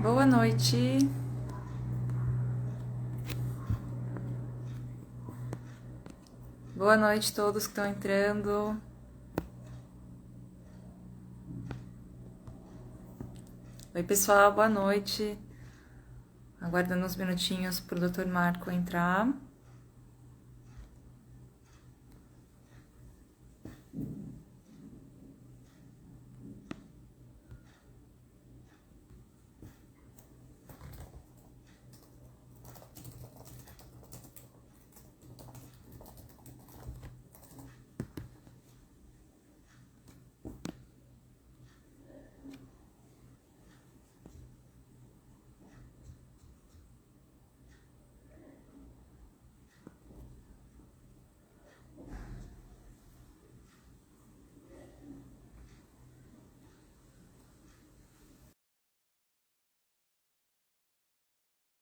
Boa noite. Boa noite a todos que estão entrando. Oi, pessoal, boa noite. Aguardando uns minutinhos para o Dr. Marco entrar.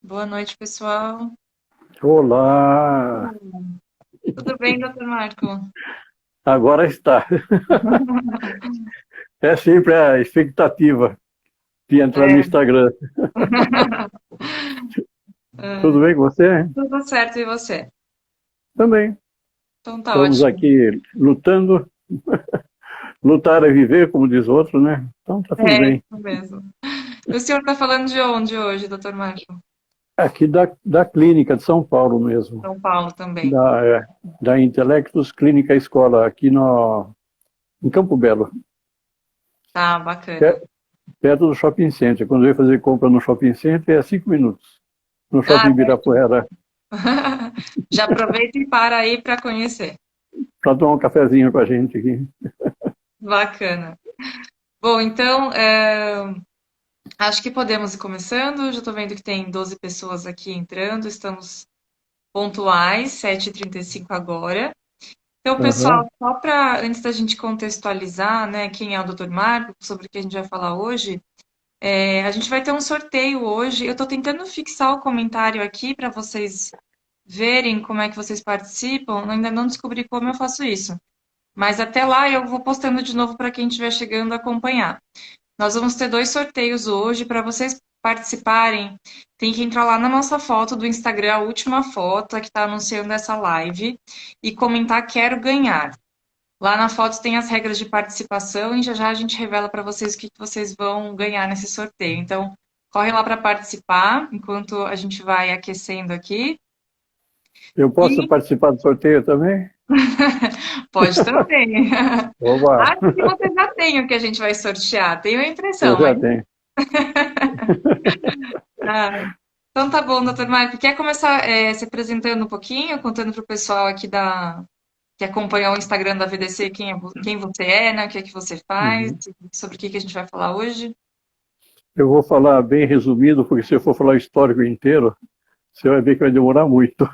Boa noite, pessoal. Olá, Tudo bem, Dr. Marco? agora está. É sempre a expectativa de entrar no É. Instagram. Tudo bem com você? Tudo certo, e você? Também. Então tá Estamos ótimo. aqui lutando. Lutar é viver, como diz outro, né? Então tá tudo É bem. isso mesmo. O senhor está falando de onde hoje, Dr. Marco? Aqui da clínica de São Paulo mesmo. São Paulo também. Da Intelectus Clínica Escola, aqui no, em Campo Belo. Tá, bacana. pe- Perto do shopping center. Quando eu ia fazer compra no shopping center, é 5 minutos. No Ah, shopping Ibirapuera, já aproveita e para aí para conhecer. para tomar um cafezinho com a gente aqui. Bacana. Bom, então, acho que podemos ir começando. Já estou vendo que tem 12 pessoas aqui entrando. Estamos pontuais, 7h35 agora. Então, pessoal, Aham. só para, antes da gente contextualizar, né, quem é o Dr. Marco, sobre o que a gente vai falar hoje, a gente vai ter um sorteio hoje. Eu estou tentando fixar o comentário aqui para vocês verem como é que vocês participam. Eu ainda não descobri como eu faço isso. Mas até lá eu vou postando de novo para quem estiver chegando a acompanhar. Nós vamos ter dois sorteios hoje. Para vocês participarem, tem que entrar lá na nossa foto do Instagram, a última foto, a que está anunciando essa live, e comentar "Quero ganhar". Lá na foto tem as regras de participação e já já a gente revela para vocês o que vocês vão ganhar nesse sorteio. Então, corre lá para participar enquanto a gente vai aquecendo aqui. Eu posso E participar do sorteio também? pode também. Oba, Acho que você já tem o que a gente vai sortear, tenho a eu impressão, já mas. tenho. Ah, então tá bom, doutor Marco. Quer começar se apresentando um pouquinho, contando para o pessoal aqui que acompanha o Instagram da VDC quem você é, né? O que é que você faz, Uhum. sobre o que que a gente vai falar hoje? Eu vou falar bem resumido, porque se eu for falar o histórico inteiro, você vai ver que vai demorar muito.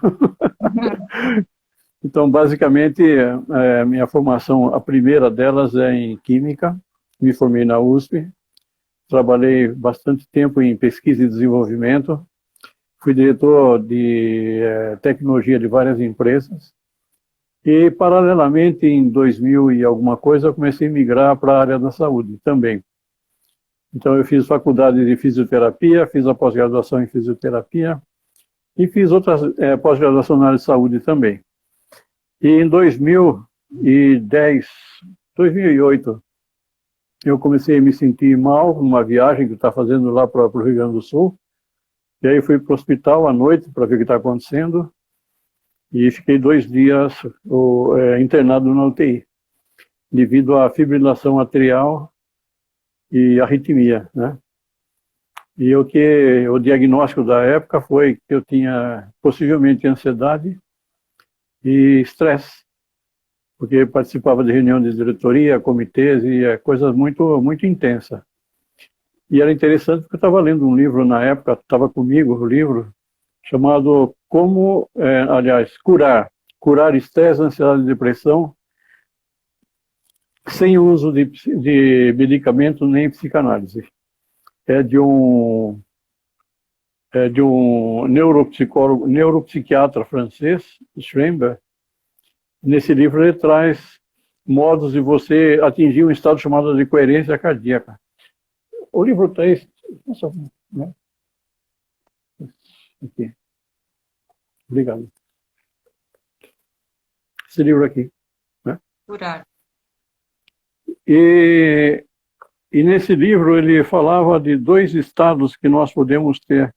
Então, basicamente, minha formação, a primeira delas é em Química, me formei na USP, trabalhei bastante tempo em pesquisa e desenvolvimento, fui diretor de tecnologia de várias empresas, e, paralelamente, em 2000 e alguma coisa, eu comecei a migrar para a área da saúde também. Então, eu fiz faculdade de fisioterapia, fiz a pós-graduação em fisioterapia e fiz outras pós-graduação na área de saúde também. E em 2010, 2008, eu comecei a me sentir mal numa viagem que eu estava fazendo lá para o Rio Grande do Sul. E aí fui para o hospital à noite para ver o que está acontecendo e fiquei 2 dias internado na UTI, devido à fibrilação atrial e arritmia, né? E o diagnóstico da época foi que eu tinha possivelmente ansiedade e estresse, porque participava de reunião de diretoria, comitês e coisas muito muito intensas. E era interessante porque eu estava lendo um livro na época, estava comigo o livro, chamado Como, aliás, curar estresse, ansiedade e depressão sem o uso de medicamento nem psicanálise. É de um neuropsicólogo, neuropsiquiatra francês, Schwember. Nesse livro ele traz modos de você atingir um estado chamado de coerência cardíaca. O livro traz, Aqui. Obrigado. Esse livro aqui. Né? Curar. E nesse livro ele falava de 2 estados que nós podemos ter.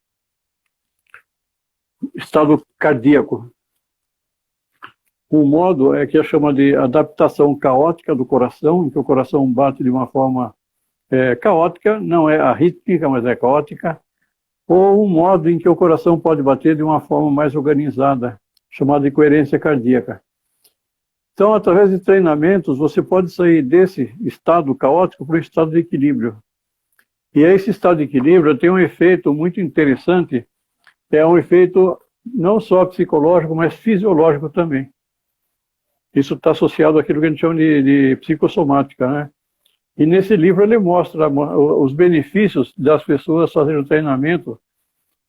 Estado cardíaco. Um modo é que chama de adaptação caótica do coração, em que o coração bate de uma forma caótica, não é arrítmica, mas é caótica, ou um modo em que o coração pode bater de uma forma mais organizada, chamada de coerência cardíaca. Então, através de treinamentos, você pode sair desse estado caótico para o estado de equilíbrio. E esse estado de equilíbrio tem um efeito muito interessante, é um efeito não só psicológico, mas fisiológico também. Isso está associado àquilo que a gente chama de psicossomática, né? E nesse livro ele mostra os benefícios das pessoas fazerem o treinamento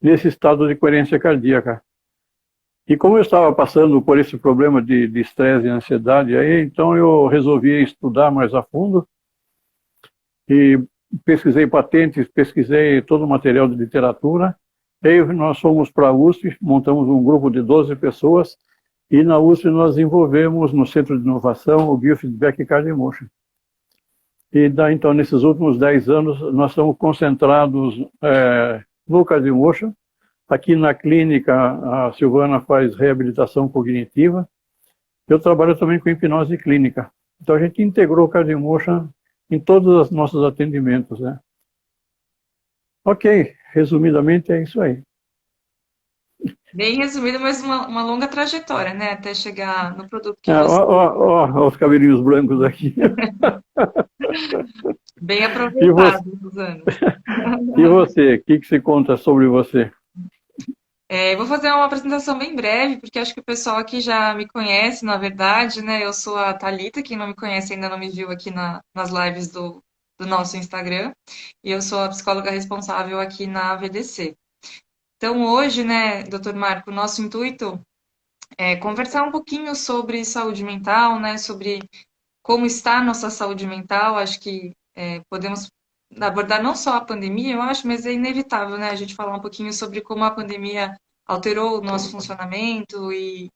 nesse estado de coerência cardíaca. E como eu estava passando por esse problema de estresse e ansiedade, aí, então eu resolvi estudar mais a fundo e pesquisei patentes, pesquisei todo o material de literatura. Aí nós fomos para a USP, montamos um grupo de 12 pessoas e na USP nós desenvolvemos no Centro de Inovação o Biofeedback Cardiomotion. E daí, então, nesses últimos 10 anos, nós estamos concentrados no Cardiomotion. Aqui na clínica, a Silvana faz reabilitação cognitiva. Eu trabalho também com hipnose clínica. Então, a gente integrou o Cardiomotion em todos os nossos atendimentos, né? Ok, resumidamente é isso aí. Bem resumido, mas uma longa trajetória, né? Até chegar no produto que Ó, os cabelinhos brancos aqui. Bem aproveitado nos anos. E você? O que se conta sobre você? Vou fazer uma apresentação bem breve, porque acho que o pessoal aqui já me conhece, na verdade, né? Eu sou a Thalita, quem não me conhece ainda não me viu aqui nas lives do nosso Instagram, e eu sou a psicóloga responsável aqui na VDC. Então, hoje, né, doutor Marco, o nosso intuito é conversar um pouquinho sobre saúde mental, né? Sobre como está a nossa saúde mental. Acho que podemos abordar não só a pandemia, eu acho, mas é inevitável, né, a gente falar um pouquinho sobre como a pandemia alterou o nosso funcionamento e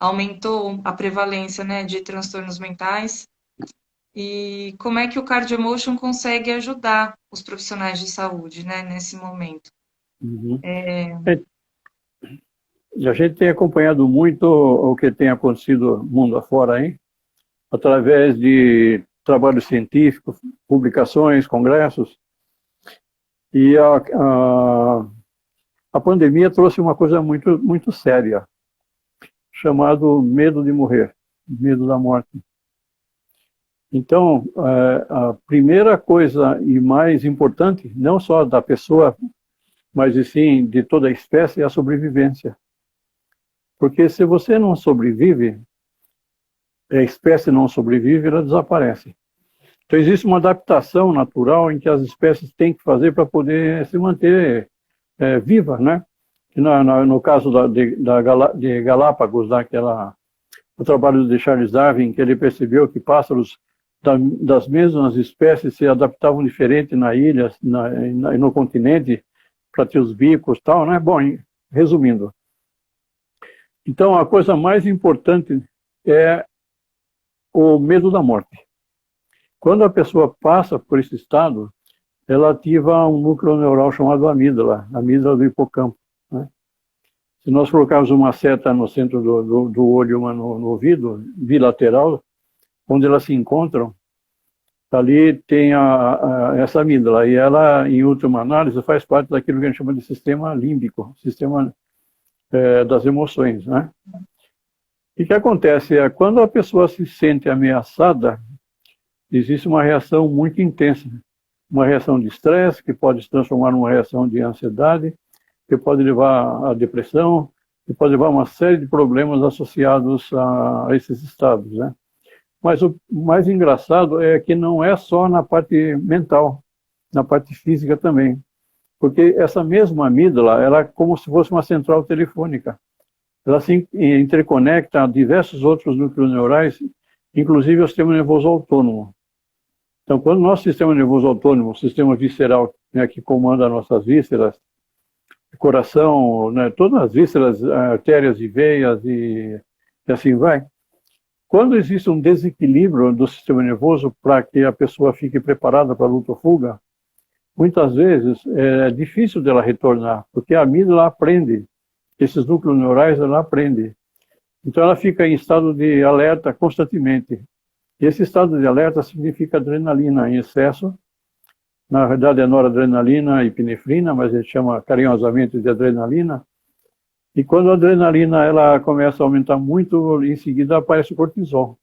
aumentou a prevalência, né, de transtornos mentais e como é que o CardioMotion consegue ajudar os profissionais de saúde, né, nesse momento. Uhum. A gente tem acompanhado muito o que tem acontecido mundo afora aí, através de trabalhos científicos, publicações, congressos. E a pandemia trouxe uma coisa muito, muito séria, chamado medo de morrer, medo da morte. Então, a primeira coisa e mais importante, não só da pessoa, mas sim de toda a espécie, é a sobrevivência. Porque se você não sobrevive, a espécie não sobrevive, ela desaparece. Então existe uma adaptação natural em que as espécies têm que fazer para poder se manter viva, né? No caso de Galápagos, o trabalho de Charles Darwin, que ele percebeu que pássaros das mesmas espécies se adaptavam diferente na ilha, no continente, para ter os bicos e tal, né? Bom, resumindo. Então a coisa mais importante é o medo da morte. Quando a pessoa passa por esse estado, ela ativa um núcleo neural chamado amígdala do hipocampo, né? Se nós colocarmos uma seta no centro do olho e uma no ouvido, bilateral, onde elas se encontram, ali tem essa amígdala, e ela, em última análise, faz parte daquilo que a gente chama de sistema límbico, sistema das emoções, né? E o que acontece é, quando a pessoa se sente ameaçada, existe uma reação muito intensa, uma reação de estresse, que pode se transformar numa reação de ansiedade, que pode levar à depressão, que pode levar a uma série de problemas associados a esses estados, né? Mas o mais engraçado é que não é só na parte mental, na parte física também. Porque essa mesma amígdala, ela é como se fosse uma central telefônica. Ela se interconecta a diversos outros núcleos neurais, inclusive o sistema nervoso autônomo. Então, quando o nosso sistema nervoso autônomo, o sistema visceral, né, que comanda nossas vísceras, coração, né, todas as vísceras, artérias e veias e assim vai. Quando existe um desequilíbrio do sistema nervoso para que a pessoa fique preparada para a luta ou fuga, muitas vezes é difícil dela retornar, porque a amígdala aprende, esses núcleos neurais ela aprende. Então ela fica em estado de alerta constantemente. E esse estado de alerta significa adrenalina em excesso. Na verdade é noradrenalina e epinefrina, mas a gente chama carinhosamente de adrenalina. E quando a adrenalina ela começa a aumentar muito, em seguida aparece o cortisol.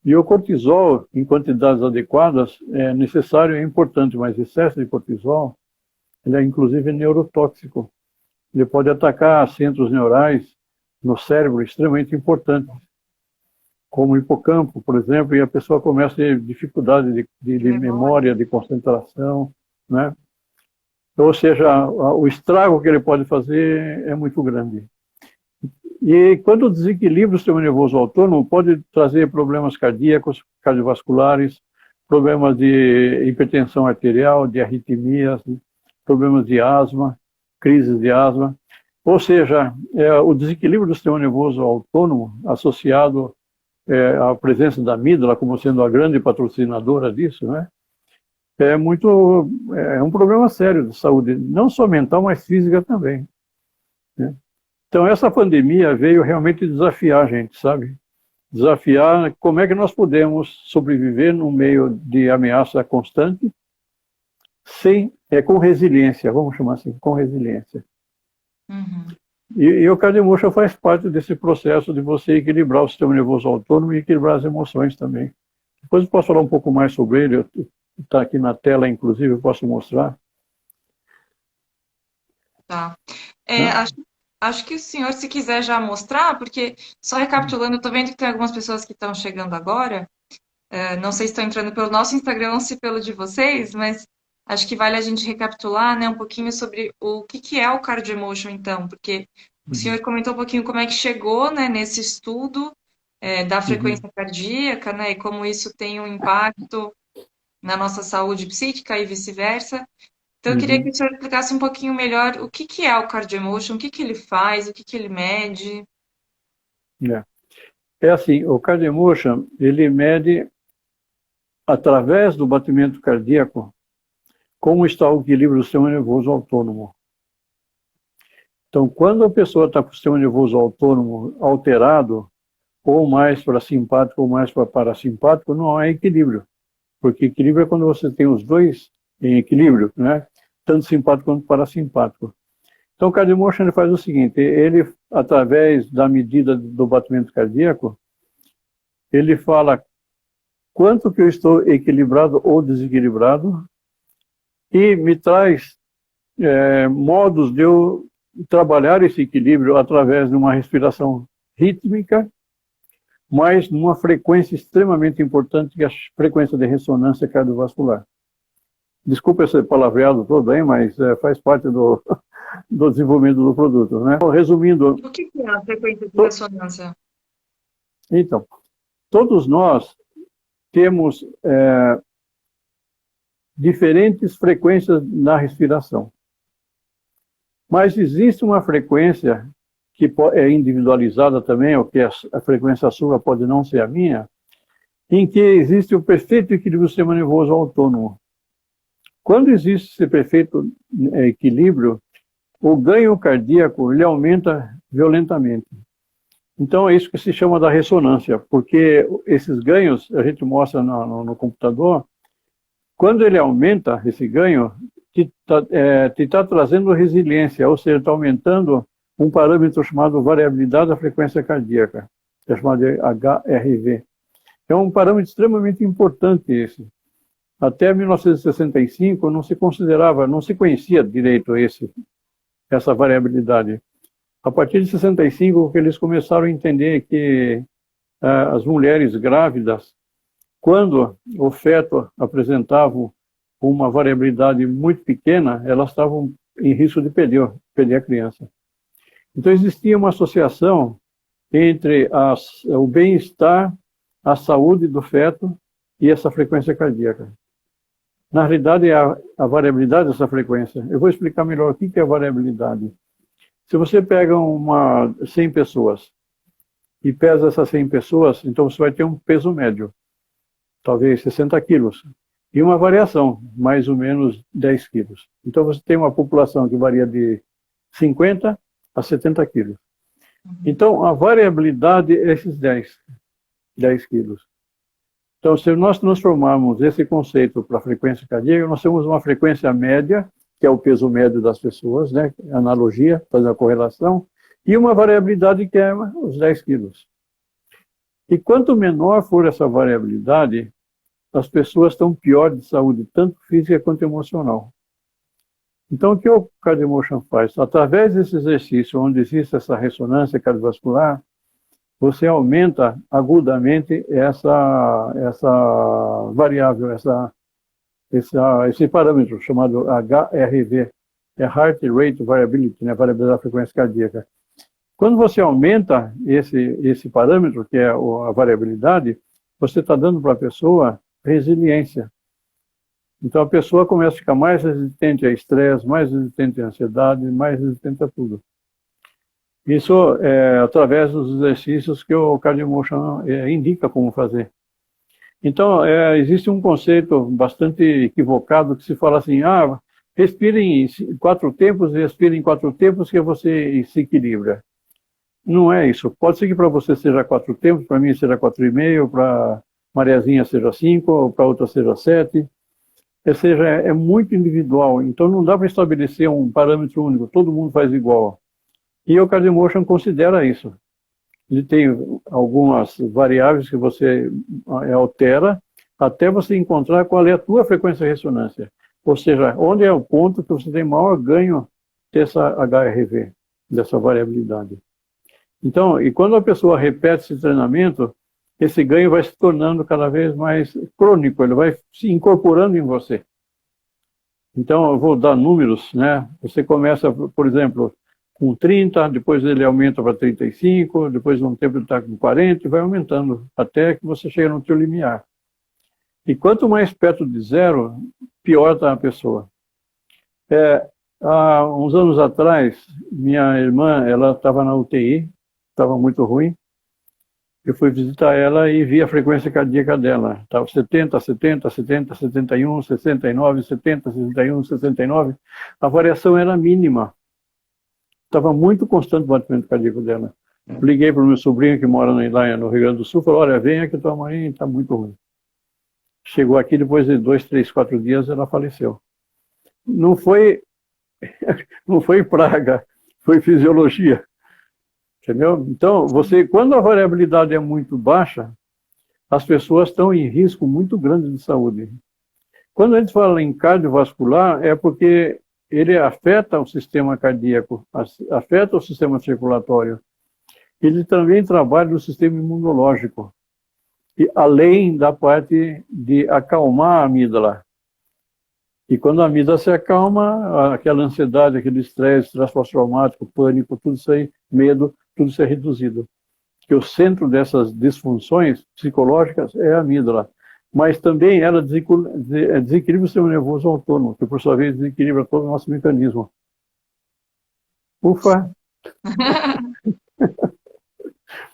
E o cortisol, em quantidades adequadas, é necessário e é importante, mas excesso de cortisol, ele é inclusive neurotóxico. Ele pode atacar centros neurais no cérebro extremamente importantes, como o hipocampo, por exemplo, e a pessoa começa a ter dificuldade de memória, de concentração, né? Ou seja, o estrago que ele pode fazer é muito grande. E quando o desequilíbrio do sistema nervoso autônomo pode trazer problemas cardíacos, cardiovasculares, problemas de hipertensão arterial, de arritmias, problemas de asma, crises de asma. Ou seja, o desequilíbrio do sistema nervoso autônomo associado à presença da amígdala como sendo a grande patrocinadora disso, né? É um problema sério de saúde, não só mental, mas física também, né? Então, essa pandemia veio realmente desafiar a gente, sabe? Desafiar como é que nós podemos sobreviver no meio de ameaça constante, com resiliência, vamos chamar assim, com resiliência. Uhum. E o Cardio faz parte desse processo de você equilibrar o sistema nervoso autônomo e equilibrar as emoções também. Depois eu posso falar um pouco mais sobre ele, está aqui na tela, inclusive, eu posso mostrar. Tá. Acho que o senhor, se quiser já mostrar, porque, só recapitulando, eu estou vendo que tem algumas pessoas que estão chegando agora, não sei se estão entrando pelo nosso Instagram ou se pelo de vocês, mas acho que vale a gente recapitular, né, um pouquinho sobre o que é o Cardio Emotion, então, porque o senhor comentou um pouquinho como é que chegou, né, nesse estudo da frequência cardíaca, né, e como isso tem um impacto na nossa saúde psíquica e vice-versa. Então, eu queria que o senhor explicasse um pouquinho melhor o que é o Cardio Emotion, o que ele faz, o que ele mede. É assim, o Cardio Emotion, ele mede, através do batimento cardíaco, como está o equilíbrio do sistema nervoso autônomo. Então, quando a pessoa está com o sistema nervoso autônomo alterado, ou mais para simpático ou mais para parasimpático, não há equilíbrio. Porque equilíbrio é quando você tem os dois em equilíbrio, né? Tanto simpático quanto parasimpático. Então, o Cardio Emotion ele faz o seguinte, ele, através da medida do batimento cardíaco, ele fala quanto que eu estou equilibrado ou desequilibrado e me traz modos de eu trabalhar esse equilíbrio através de uma respiração rítmica, mas numa frequência extremamente importante, que é a frequência de ressonância cardiovascular. Desculpa esse palavreado todo aí, mas faz parte do desenvolvimento do produto, né? Resumindo... O que é a frequência de ressonância? Então, todos nós temos diferentes frequências na respiração. Mas existe uma frequência que é individualizada também, ou que a frequência sua pode não ser a minha, em que existe o perfeito equilíbrio do sistema nervoso autônomo. Quando existe esse perfeito equilíbrio, o ganho cardíaco ele aumenta violentamente. Então é isso que se chama da ressonância, porque esses ganhos, a gente mostra no computador, quando ele aumenta esse ganho, te está trazendo resiliência, ou seja, está aumentando um parâmetro chamado variabilidade da frequência cardíaca, que é chamado de HRV. É um parâmetro extremamente importante esse. Até 1965 não se considerava, não se conhecia direito essa variabilidade. A partir de 65 que eles começaram a entender que as mulheres grávidas, quando o feto apresentava uma variabilidade muito pequena, elas estavam em risco de perder a criança. Então existia uma associação entre o bem-estar, a saúde do feto e essa frequência cardíaca. Na realidade, é a variabilidade dessa frequência. Eu vou explicar melhor o que é a variabilidade. Se você pega 100 pessoas e pesa essas 100 pessoas, então você vai ter um peso médio, talvez 60 quilos, e uma variação, mais ou menos 10 quilos. Então você tem uma população que varia de 50 a 70 quilos. Então a variabilidade é esses 10 quilos. Então, se nós transformarmos esse conceito para a frequência cardíaca, nós temos uma frequência média, que é o peso médio das pessoas, né? Analogia, fazer a correlação, e uma variabilidade que é os 10 quilos. E quanto menor for essa variabilidade, as pessoas estão pior de saúde, tanto física quanto emocional. Então, o que o CardioMotion faz? Através desse exercício, onde existe essa ressonância cardiovascular, você aumenta agudamente essa variável, esse parâmetro chamado HRV, é Heart Rate Variability, né, variabilidade da frequência cardíaca. Quando você aumenta esse parâmetro, que é a variabilidade, você está dando para a pessoa resiliência. Então a pessoa começa a ficar mais resistente a estresse, mais resistente à ansiedade, mais resistente a tudo. Isso é através dos exercícios que o CardioMotion indica como fazer. Então, existe um conceito bastante equivocado que se fala assim, respire em 4 tempos, respire em 4 tempos que você se equilibra. Não é isso. Pode ser que para você seja 4 tempos, para mim seja 4,5, para Mariazinha seja 5, ou para outra seja 7. Ou seja, é muito individual. Então, não dá para estabelecer um parâmetro único. Todo mundo faz igual. E o CardioMotion considera isso. Ele tem algumas variáveis que você altera até você encontrar qual é a tua frequência de ressonância. Ou seja, onde é o ponto que você tem maior ganho dessa HRV, dessa variabilidade. Então, e quando a pessoa repete esse treinamento, esse ganho vai se tornando cada vez mais crônico, ele vai se incorporando em você. Então, eu vou dar números, né? Você começa, por exemplo, com 30, depois ele aumenta para 35, depois de um tempo ele está com 40 e vai aumentando, até que você chega no teu limiar. E quanto mais perto de zero, pior está a pessoa. Há uns anos atrás, minha irmã, ela estava na UTI, estava muito ruim. Eu fui visitar ela e vi a frequência cardíaca dela. Estava 70, 70, 70, 71, 69, 70, 61, 69. A variação era mínima. Estava muito constante o batimento cardíaco dela. Liguei para o meu sobrinho que mora lá no Rio Grande do Sul, falou, olha, venha que tua mãe está muito ruim. Chegou aqui, depois de 2, 3, 4 dias, ela faleceu. Não foi praga, foi fisiologia. Entendeu? Então, quando a variabilidade é muito baixa, as pessoas estão em risco muito grande de saúde. Quando a gente fala em cardiovascular, é porque ele afeta o sistema cardíaco, afeta o sistema circulatório. Ele também trabalha no sistema imunológico, e além da parte de acalmar a amígdala. E quando a amígdala se acalma, aquela ansiedade, aquele estresse pós-traumático, pânico, tudo isso aí, medo, tudo isso é reduzido. Porque o centro dessas disfunções psicológicas é a amígdala. Mas também ela desequilibra o sistema nervoso autônomo, que por sua vez desequilibra todo o nosso mecanismo. Ufa!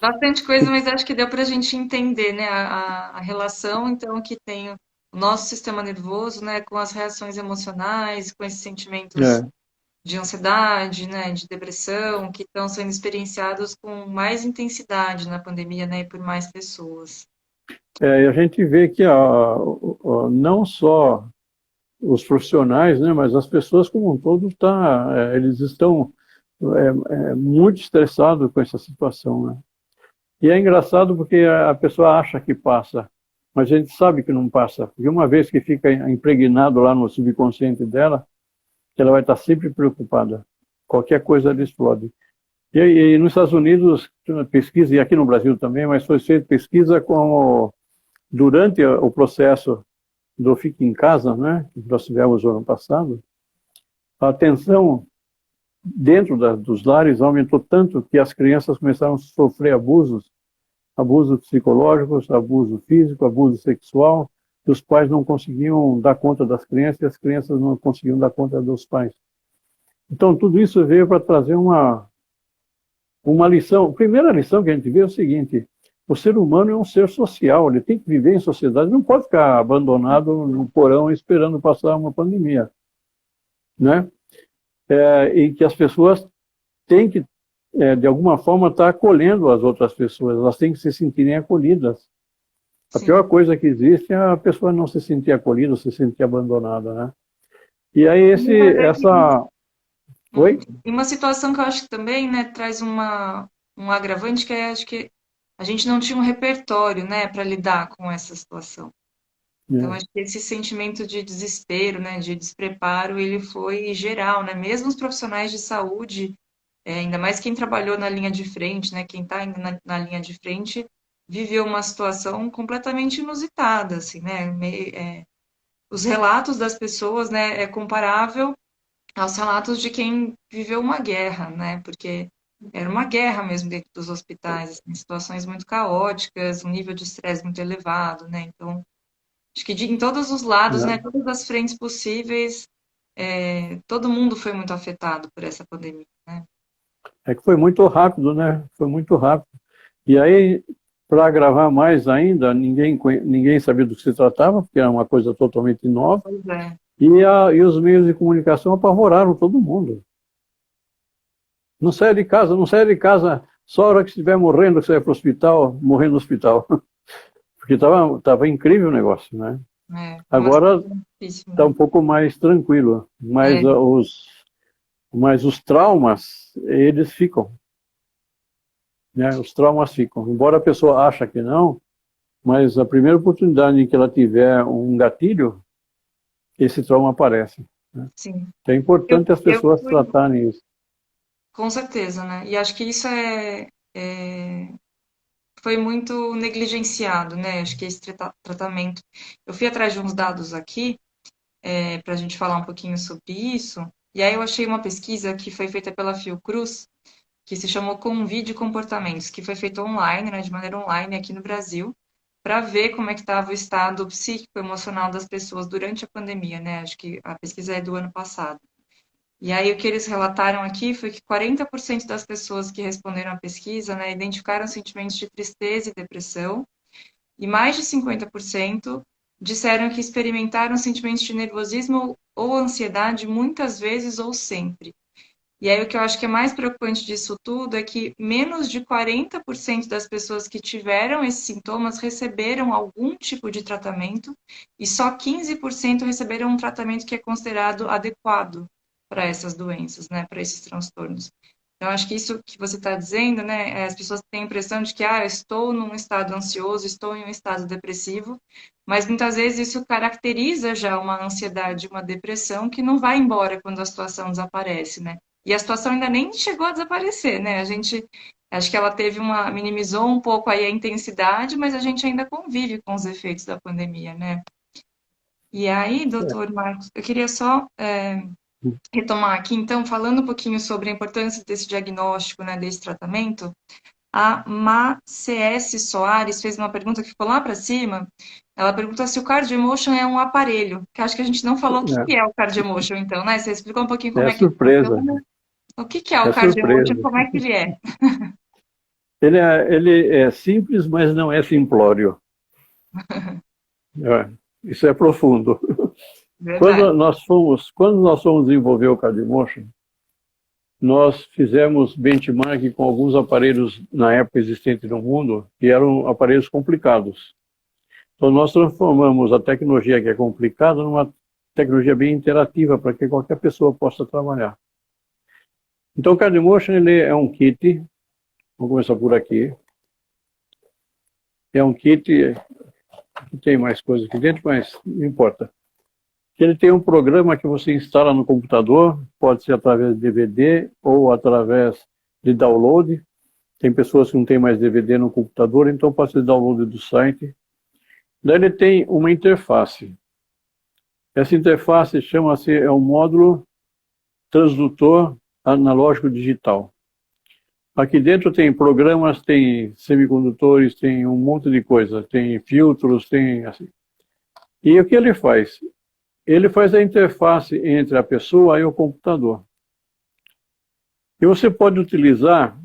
Bastante coisa, mas acho que deu para a gente entender, né, a relação, então, que tem o nosso sistema nervoso, né, com as reações emocionais, com esses sentimentos de ansiedade, né, de depressão, que estão sendo experienciados com mais intensidade na pandemia, né, e por mais pessoas. E a gente vê que não só os profissionais, né, mas as pessoas como um todo, eles estão muito estressados com essa situação, né? E é engraçado porque a pessoa acha que passa, mas a gente sabe que não passa, porque uma vez que fica impregnado lá no subconsciente dela, ela vai estar sempre preocupada. Qualquer coisa ela explode. E nos Estados Unidos, pesquisa, e aqui no Brasil também, mas foi feita pesquisa durante o processo do Fique em Casa, né, que nós tivemos no ano passado, a atenção dentro dos lares aumentou tanto que as crianças começaram a sofrer abusos psicológicos, abuso físico, abuso sexual, que os pais não conseguiam dar conta das crianças e as crianças não conseguiam dar conta dos pais. Então, tudo isso veio para trazer uma lição. A primeira lição que a gente vê é o seguinte: o ser humano é um ser social, ele tem que viver em sociedade, não pode ficar abandonado no porão esperando passar uma pandemia, né? E que as pessoas têm que, de alguma forma, estar acolhendo as outras pessoas, elas têm que se sentirem acolhidas. A Sim. pior coisa que existe é a pessoa não se sentir acolhida, se sentir abandonada, né? E aí Oi? E uma situação que eu acho que também, né, traz um agravante que é, acho que a gente não tinha um repertório, né, para lidar com essa situação. Então, É, acho que esse sentimento de desespero, né, de despreparo, ele foi geral, né? Mesmo os profissionais de saúde, ainda mais quem trabalhou na linha de frente, né, quem está ainda na linha de frente, viveu uma situação completamente inusitada, assim, né? Os relatos das pessoas, né, é comparável aos relatos de quem viveu uma guerra, né? Porque era uma guerra mesmo dentro dos hospitais, assim, situações muito caóticas, um nível de estresse muito elevado, né? Então, acho que em todos os lados, né, né? todas as frentes possíveis, todo mundo foi muito afetado por essa pandemia, né? É que foi muito rápido, né? Foi muito rápido. E aí, para agravar mais ainda, ninguém sabia do que se tratava, porque era uma coisa totalmente nova, Pois é, e os meios de comunicação apavoraram todo mundo. Não saia de casa, não saia de casa, só a hora que estiver morrendo, que você vai para o hospital, morrer no hospital. Porque tava incrível o negócio, né? uma Agora situação difícil, está né? um pouco mais tranquilo, É, mas os traumas, eles ficam, né? Os traumas ficam. Embora a pessoa ache que não, mas a primeira oportunidade em que ela tiver um gatilho, esse trauma aparece, né? sim. Então é importante as Eu pessoas fui, tratarem isso. com certeza, né? E acho que isso foi muito negligenciado, né? Acho que esse tratamento. Eu fui atrás de uns dados aqui, para a gente falar um pouquinho sobre isso, e aí eu achei uma pesquisa que foi feita pela Fiocruz, que se chamou Convide Comportamentos, que foi feito online, né, de maneira online aqui no Brasil, para ver como é que estava o estado psíquico emocional das pessoas durante a pandemia, né? Acho que a pesquisa é do ano passado. E aí o que eles relataram aqui foi que 40% das pessoas que responderam à pesquisa, né, identificaram sentimentos de tristeza e depressão, e mais de 50% disseram que experimentaram sentimentos de nervosismo ou ansiedade muitas vezes ou sempre. E aí o que eu acho que é mais preocupante disso tudo é que menos de 40% das pessoas que tiveram esses sintomas receberam algum tipo de tratamento e só 15% receberam um tratamento que é considerado adequado para essas doenças, né, para esses transtornos. Então, acho que isso que você está dizendo, né, as pessoas têm a impressão de que, eu estou num estado ansioso, estou em um estado depressivo, mas muitas vezes isso caracteriza já uma ansiedade, uma depressão que não vai embora quando a situação desaparece, né? E a situação ainda nem chegou a desaparecer, né? A gente, acho que ela minimizou um pouco aí a intensidade, mas a gente ainda convive com os efeitos da pandemia, né? E aí, doutor Marcos, eu queria só retomar aqui, então, falando um pouquinho sobre a importância desse diagnóstico, né, desse tratamento, a CS Soares fez uma pergunta que ficou lá para cima. Ela pergunta se o CardioEmotion é um aparelho, que acho que a gente não falou o que que é o CardioEmotion, então, né? Você explicou um pouquinho como É é que surpresa, funciona. O que que é é o CardioEmotion? surpresa. Como é que ele é? Ele é simples, mas não é simplório. Isso é profundo. Verdade. Quando nós fomos desenvolver o Cardiomotion, nós fizemos benchmark com alguns aparelhos na época existentes no mundo, que eram aparelhos complicados. Então nós transformamos a tecnologia que é complicada numa tecnologia bem interativa para que qualquer pessoa possa trabalhar. Então o Cardiomotion ele é um kit, vamos começar por aqui. É um kit que tem mais coisas aqui dentro, mas não importa. Ele tem um programa que você instala no computador, pode ser através de DVD ou através de download. Tem pessoas que não têm mais DVD no computador, então pode ser download do site. Daí ele tem uma interface. Essa interface chama-se, é um módulo transdutor analógico digital. Aqui dentro tem programas, tem semicondutores, tem um monte de coisa, tem filtros, tem assim. E o que ele faz? Ele faz a interface entre a pessoa e o computador. E você pode utilizar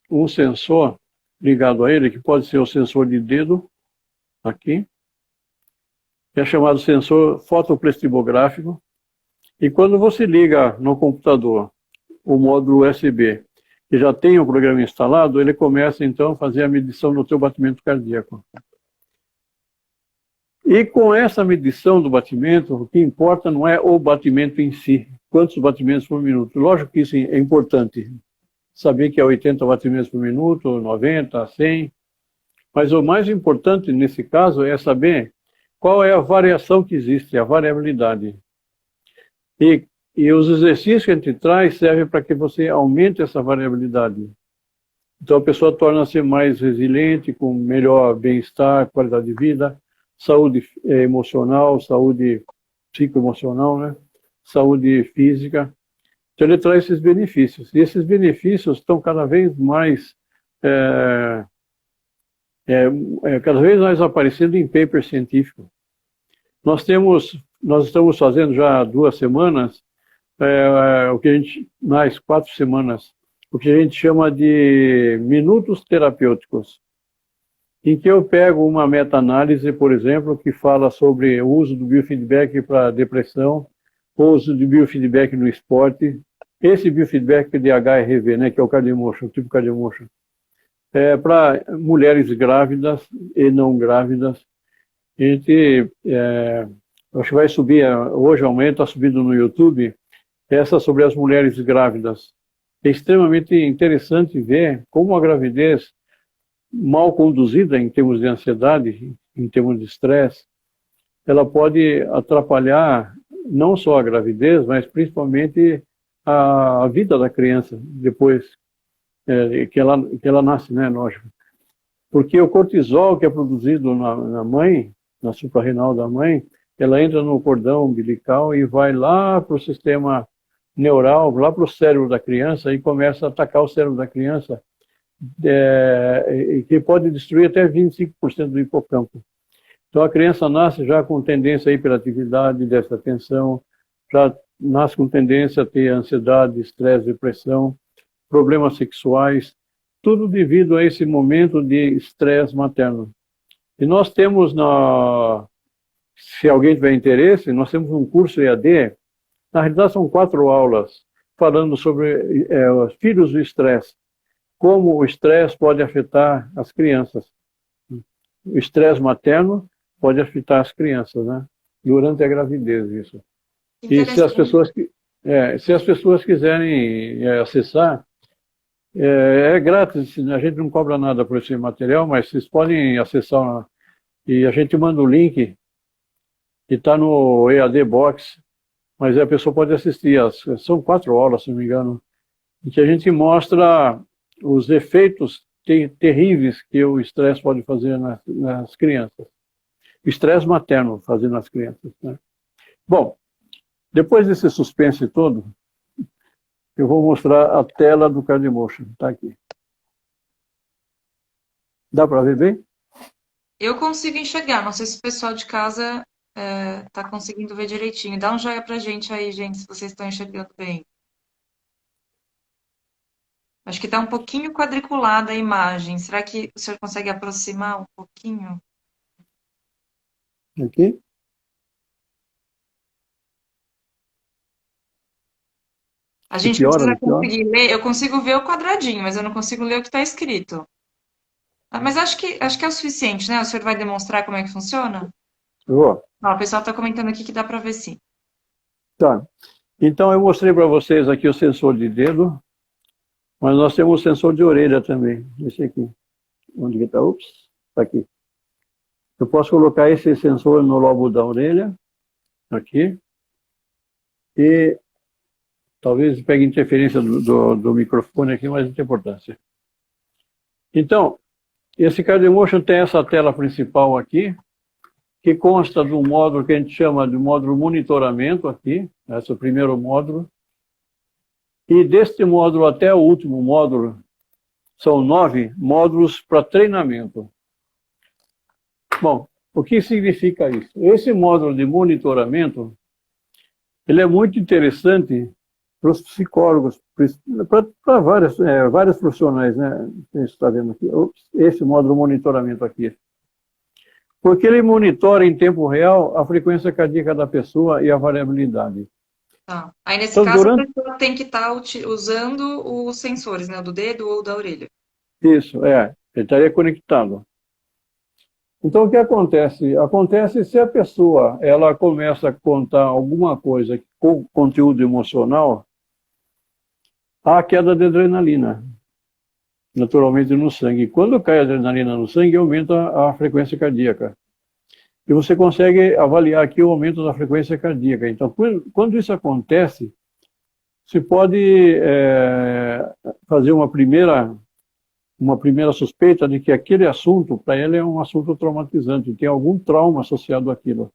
um sensor ligado a ele, que pode ser o sensor de dedo, aqui, que é chamado sensor fotoplexibográfico. E quando você liga no computador o módulo USB, que já tem o programa instalado, ele começa então a fazer a medição do seu batimento cardíaco. E com essa medição do batimento, o que importa não é o batimento em si, quantos batimentos por minuto. Lógico que isso é importante, saber que é 80 batimentos por minuto, 90, 100, mas o mais importante nesse caso é saber qual é a variação que existe, a variabilidade. E os exercícios que a gente traz servem para que você aumente essa variabilidade. Então a pessoa torna-se mais resiliente, com melhor bem-estar, qualidade de vida, saúde emocional, saúde psicoemocional, né? Saúde física. Então ele traz esses benefícios. E esses benefícios estão cada vez mais aparecendo em paper científico. Nós estamos fazendo já há 2 semanas, o que a gente, mais 4 semanas, o que a gente chama de minutos terapêuticos, em que eu pego uma meta-análise, por exemplo, que fala sobre o uso do biofeedback para depressão, o uso de biofeedback no esporte, esse biofeedback de HRV, né, que é o Cardiomotion, o tipo Cardiomotion, para mulheres grávidas e não grávidas. A gente, acho que vai subir, hoje aumenta, está subindo no YouTube, essa sobre as mulheres grávidas. É extremamente interessante ver como a gravidez mal conduzida em termos de ansiedade, em termos de estresse, ela pode atrapalhar não só a gravidez, mas principalmente a vida da criança depois que ela nasce, né, lógico. Porque o cortisol que é produzido na mãe, na suprarrenal da mãe, ela entra no cordão umbilical e vai lá para o sistema neural, lá para o cérebro da criança e começa a atacar o cérebro da criança, que pode destruir até 25% do hipocampo. Então a criança nasce já com tendência à hiperatividade, déficit de atenção, já nasce com tendência a ter ansiedade, estresse, depressão, problemas sexuais, tudo devido a esse momento de estresse materno. E nós temos, se alguém tiver interesse, nós temos um curso EAD, na realidade são 4 aulas, falando sobre os filhos do estresse, como o estresse pode afetar as crianças. O estresse materno pode afetar as crianças, né? Durante a gravidez, isso. E se as pessoas quiserem acessar, é grátis, a gente não cobra nada por esse material, mas vocês podem acessar e a gente manda o link que está no EAD Box, mas a pessoa pode assistir, são 4 aulas, se não me engano, em que a gente mostra os efeitos terríveis que o estresse pode fazer nas crianças. O estresse materno fazer nas crianças, né? Bom, depois desse suspense todo, eu vou mostrar a tela do Cardiomotion. Está aqui. Dá para ver bem? Eu consigo enxergar, não sei se o pessoal de casa está conseguindo ver direitinho. Dá um joinha pra gente aí, gente, se vocês estão enxergando bem. Acho que está um pouquinho quadriculada a imagem. Será que o senhor consegue aproximar um pouquinho? Aqui? A gente precisa conseguir ler. Eu consigo ver o quadradinho, mas eu não consigo ler o que está escrito. Mas acho que é o suficiente, né? O senhor vai demonstrar como é que funciona? Vou. O pessoal está comentando aqui que dá para ver sim. Tá. Então eu mostrei para vocês aqui o sensor de dedo, mas nós temos o sensor de orelha também. Esse aqui. Onde que está? Ups, está aqui. Eu posso colocar esse sensor no lobo da orelha, aqui, e talvez pegue interferência do microfone aqui, mas não tem importância. Então, esse Cardiomotion tem essa tela principal aqui, que consta de um módulo que a gente chama de módulo monitoramento aqui, esse é o primeiro módulo, e deste módulo até o último módulo, são 9 módulos para treinamento. Bom, O que significa isso? Esse módulo de monitoramento, ele é muito interessante para os psicólogos, para vários profissionais, né? Você está vendo aqui, esse módulo de monitoramento aqui. Porque ele monitora em tempo real a frequência cardíaca da pessoa e a variabilidade. Tá. Aí, nesse Então, caso, a durante pessoa tem que estar usando os sensores, né? Do dedo ou da orelha. isso, ele estaria conectado. Então, o que acontece? Acontece se a pessoa ela começa a contar alguma coisa com conteúdo emocional, há queda de adrenalina, naturalmente no sangue. Quando cai a adrenalina no sangue, aumenta a frequência cardíaca. E você consegue avaliar aqui o aumento da frequência cardíaca. Então, quando isso acontece, se pode fazer uma primeira suspeita de que aquele assunto, para ele, é um assunto traumatizante, tem algum trauma associado àquilo.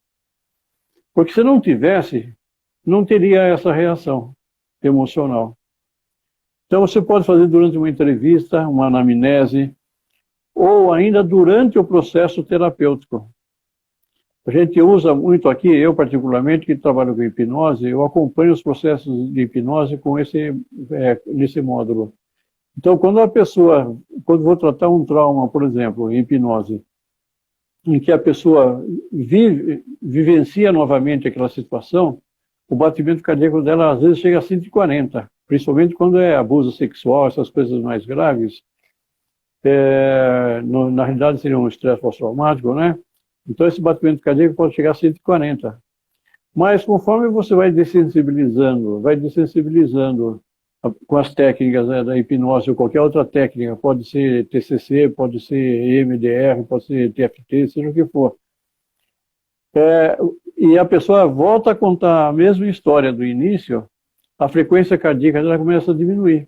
Porque se não tivesse, não teria essa reação emocional. Então você pode fazer durante uma entrevista, uma anamnese, ou ainda durante o processo terapêutico. A gente usa muito aqui, eu particularmente, que trabalho com hipnose, eu acompanho os processos de hipnose com nesse módulo. Então, quando vou tratar um trauma, por exemplo, em hipnose, em que a pessoa vivencia novamente aquela situação, o batimento cardíaco dela às vezes chega a 140, principalmente quando é abuso sexual, essas coisas mais graves. Na realidade seria um estresse pós-traumático, né? Então esse batimento cardíaco pode chegar a 140. Mas conforme você vai dessensibilizando com as técnicas, né, da hipnose ou qualquer outra técnica, pode ser TCC, pode ser EMDR, pode ser TFT, seja o que for. E a pessoa volta a contar a mesma história do início, a frequência cardíaca dela começa a diminuir.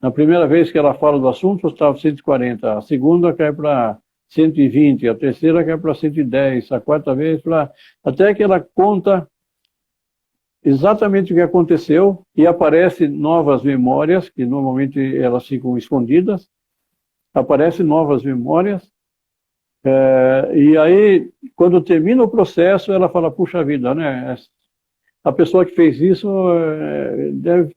Na primeira vez que ela fala do assunto, estava 140, a segunda cai para 120, a terceira cai para 110, a quarta vez até que ela conta exatamente o que aconteceu e aparecem novas memórias, que normalmente elas ficam escondidas, aparecem novas memórias, e aí, quando termina o processo, ela fala, puxa vida, né? A pessoa que fez isso a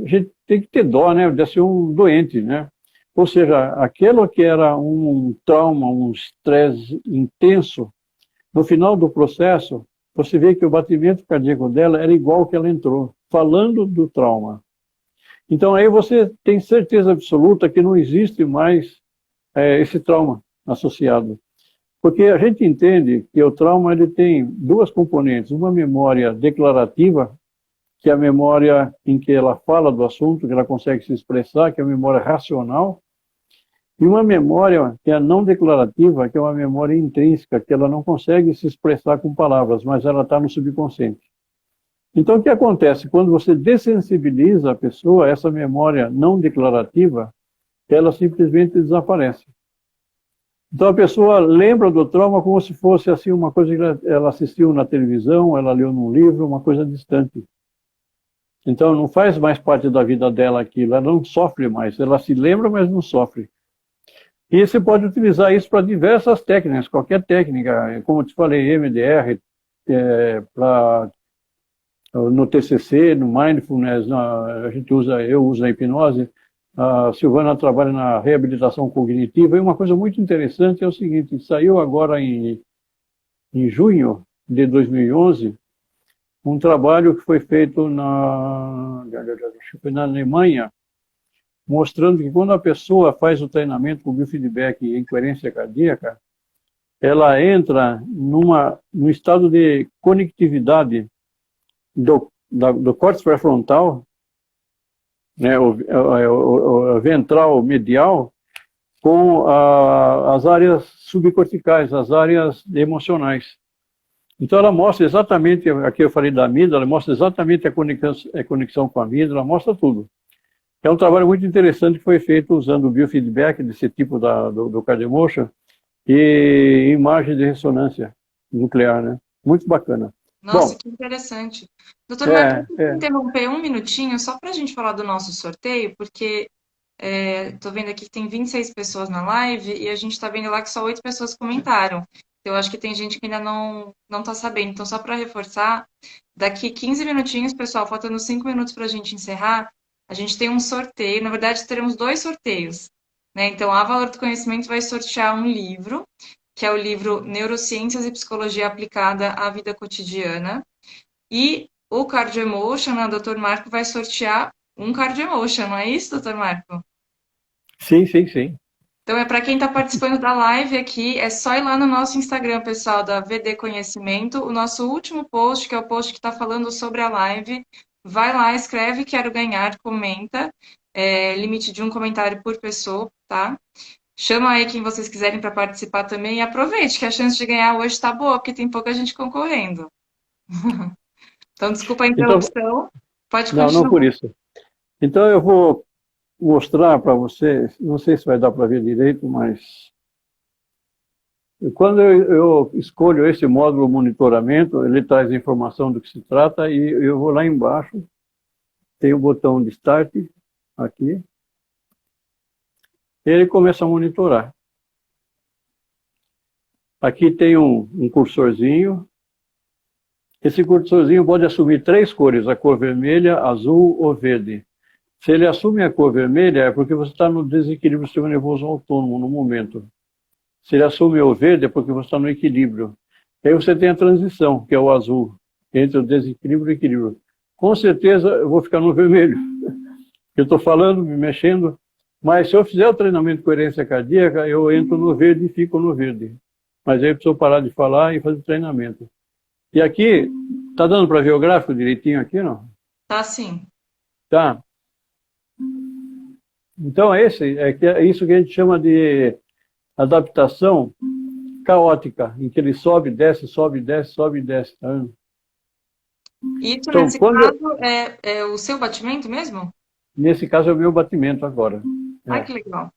gente tem que ter dó, né? Deve ser um doente, né? Ou seja, aquilo que era um trauma, um estresse intenso, no final do processo, você vê que o batimento cardíaco dela era igual ao que ela entrou, falando do trauma. Então aí você tem certeza absoluta que não existe mais esse trauma associado. Porque a gente entende que o trauma ele tem duas componentes, uma memória declarativa, que é a memória em que ela fala do assunto, que ela consegue se expressar, que é a memória racional, e uma memória que é não declarativa, que é uma memória intrínseca, que ela não consegue se expressar com palavras, mas ela está no subconsciente. Então, o que acontece? Quando você dessensibiliza a pessoa, essa memória não declarativa, ela simplesmente desaparece. Então, a pessoa lembra do trauma como se fosse assim uma coisa que ela assistiu na televisão, ela leu num livro, uma coisa distante. Então, não faz mais parte da vida dela aquilo, ela não sofre mais, ela se lembra, mas não sofre. E você pode utilizar isso para diversas técnicas, qualquer técnica, como eu te falei, EMDR, no TCC, no Mindfulness, eu uso a hipnose, a Silvana trabalha na reabilitação cognitiva, e uma coisa muito interessante é o seguinte, saiu agora em junho de 2011, um trabalho que foi feito na Alemanha, mostrando que quando a pessoa faz o treinamento com biofeedback em coerência cardíaca, ela entra num estado de conectividade do córtex pré-frontal, né, o ventral medial, com as áreas subcorticais, as áreas emocionais. Então ela mostra exatamente, aqui eu falei da amígdala, ela mostra exatamente a conexão com a amígdala, ela mostra tudo. É um trabalho muito interessante que foi feito usando o biofeedback desse tipo do CardioEmotion e imagem de ressonância nuclear, né? Muito bacana. Nossa, Bom, que interessante. Doutor Marcos, deixa eu interromper um minutinho só para a gente falar do nosso sorteio, porque estou vendo aqui que tem 26 pessoas na live e a gente está vendo lá que só 8 pessoas comentaram. Eu acho que tem gente que ainda não está sabendo. Então, só para reforçar, daqui 15 minutinhos, pessoal, faltando 5 minutos para a gente encerrar, a gente tem um sorteio. Na verdade, teremos dois sorteios, né? Então, a Valor do Conhecimento vai sortear um livro, que é o livro Neurociências e Psicologia Aplicada à Vida Cotidiana. E o Cardio Emotion, né, o Dr. Marco vai sortear um Cardio Emotion, não é isso, Dr. Marco? Sim, sim, sim. Então, é para quem está participando da live aqui, é só ir lá no nosso Instagram, pessoal, da VD Conhecimento, o nosso último post, que é o post que está falando sobre a live. Vai lá, escreve Quero Ganhar, comenta. Limite de um comentário por pessoa, tá? Chama aí quem vocês quiserem para participar também e aproveite, que a chance de ganhar hoje está boa, porque tem pouca gente concorrendo. Então, desculpa a Então, interrupção. Pode não por continuar. isso. Então eu vou mostrar para você, não sei se vai dar para ver direito, mas quando eu escolho esse módulo monitoramento, ele traz informação do que se trata e eu vou lá embaixo, tem o botão de Start, aqui, e ele começa a monitorar. Aqui tem um cursorzinho. Esse cursorzinho pode assumir 3 cores, a cor vermelha, azul ou verde. Se ele assume a cor vermelha, é porque você está no desequilíbrio do sistema nervoso autônomo no momento. Se ele assume o verde, é porque você está no equilíbrio. Aí você tem a transição, que é o azul, entre o desequilíbrio e o equilíbrio. Com certeza eu vou ficar no vermelho. Eu estou falando, me mexendo, mas se eu fizer o treinamento de coerência cardíaca, eu entro no verde e fico no verde. Mas aí eu preciso parar de falar e fazer treinamento. E aqui, está dando para ver o gráfico direitinho aqui, não? Tá sim. Tá. Então é isso que a gente chama de adaptação caótica, em que ele sobe, desce, sobe, desce, sobe, desce. Tá vendo? Isso, Então, nesse caso, é o seu batimento mesmo? nesse caso é o meu batimento agora. Ai, que legal.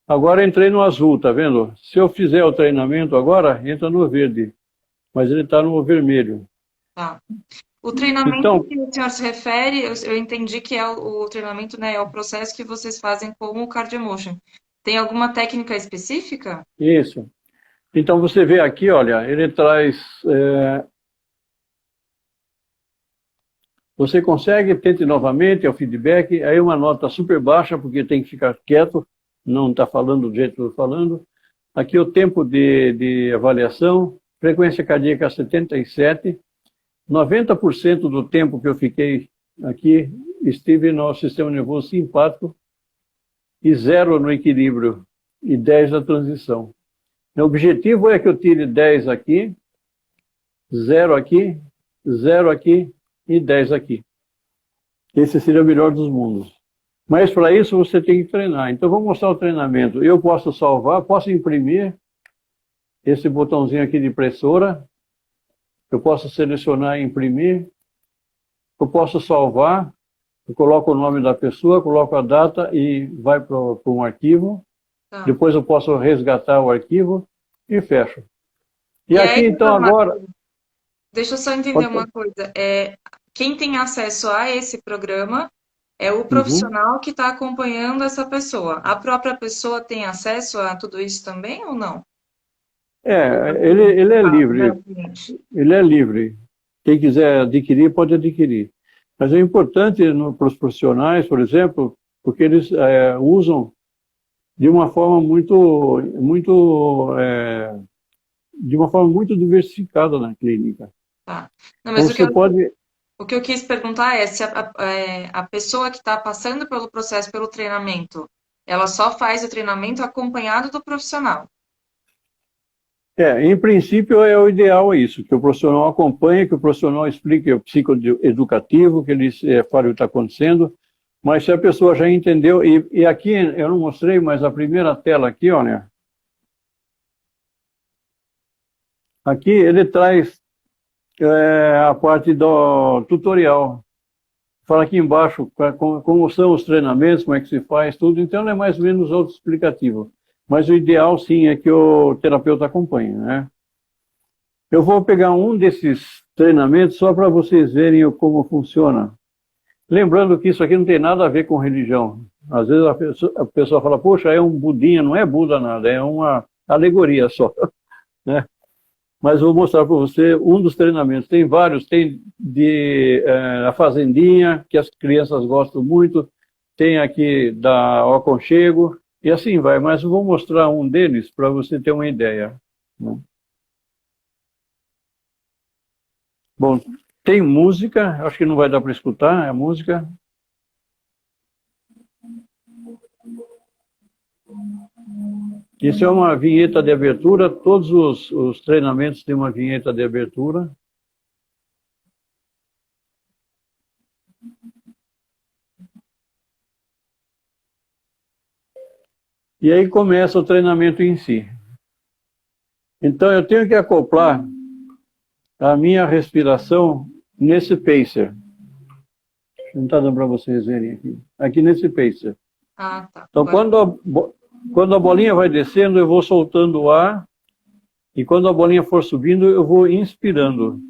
Agora entrei no azul, tá vendo? Se eu fizer o treinamento agora, entra no verde, mas ele está no vermelho. Tá. O treinamento Então, que o senhor se refere, eu entendi que é o treinamento, né, é o processo que vocês fazem com o Cardiomotion. Tem alguma técnica específica? isso. Então você vê aqui, olha, ele traz... Você consegue, tente novamente, é o feedback, aí uma nota super baixa, porque tem que ficar quieto, não está falando do jeito que eu estou falando. Aqui o tempo de avaliação, frequência cardíaca 77, 90% do tempo que eu fiquei aqui, estive no sistema nervoso simpático e 0 no equilíbrio e 10 na transição. O objetivo é que eu tire 10 aqui, 0 aqui, 0 aqui e 10 aqui. Esse seria o melhor dos mundos. Mas para isso você tem que treinar. Então vou mostrar o treinamento. Eu posso salvar, posso imprimir esse botãozinho aqui de impressora. Eu posso selecionar e imprimir. Eu posso salvar. Eu coloco o nome da pessoa, coloco a data e vai para um arquivo. Tá. Depois eu posso resgatar o arquivo e fecho. E aqui aí, então agora... Deixa eu só entender uma coisa. Quem tem acesso a esse programa é o profissional que está acompanhando essa pessoa. A própria pessoa tem acesso a tudo isso também ou não? Ele é livre. Ele é livre. Quem quiser adquirir, pode adquirir. Mas é importante para os profissionais, por exemplo, porque eles usam de uma forma de uma forma muito diversificada na clínica. Tá. Não, mas então, o que eu quis perguntar é se a pessoa que está passando pelo processo, pelo treinamento, ela só faz o treinamento acompanhado do profissional. Em princípio é o ideal isso, que o profissional acompanhe, que o profissional explique o psicoeducativo, que ele fale o que está acontecendo, mas se a pessoa já entendeu, e aqui eu não mostrei, mas a primeira tela aqui, olha, aqui ele traz a parte do tutorial. Fala aqui embaixo como são os treinamentos, como é que se faz, tudo, então é mais ou menos autoexplicativo. Mas o ideal, sim, é que o terapeuta acompanhe, né? Eu vou pegar um desses treinamentos só para vocês verem como funciona. Lembrando que isso aqui não tem nada a ver com religião. Às vezes a pessoa fala, poxa, é um budinha, não é Buda nada, é uma alegoria só, né? Mas vou mostrar para você um dos treinamentos. Tem vários, tem a Fazendinha, que as crianças gostam muito, tem aqui da O Aconchego, e assim vai, mas eu vou mostrar um deles para você ter uma ideia, né? Bom, tem música, acho que não vai dar para escutar, é música. Isso é uma vinheta de abertura, todos os treinamentos têm uma vinheta de abertura. E aí começa o treinamento em si. Então eu tenho que acoplar a minha respiração nesse pacer. Não está dando para vocês verem aqui. Aqui nesse pacer. Ah, tá. Então quando a bolinha vai descendo, eu vou soltando o ar. E quando a bolinha for subindo, eu vou inspirando.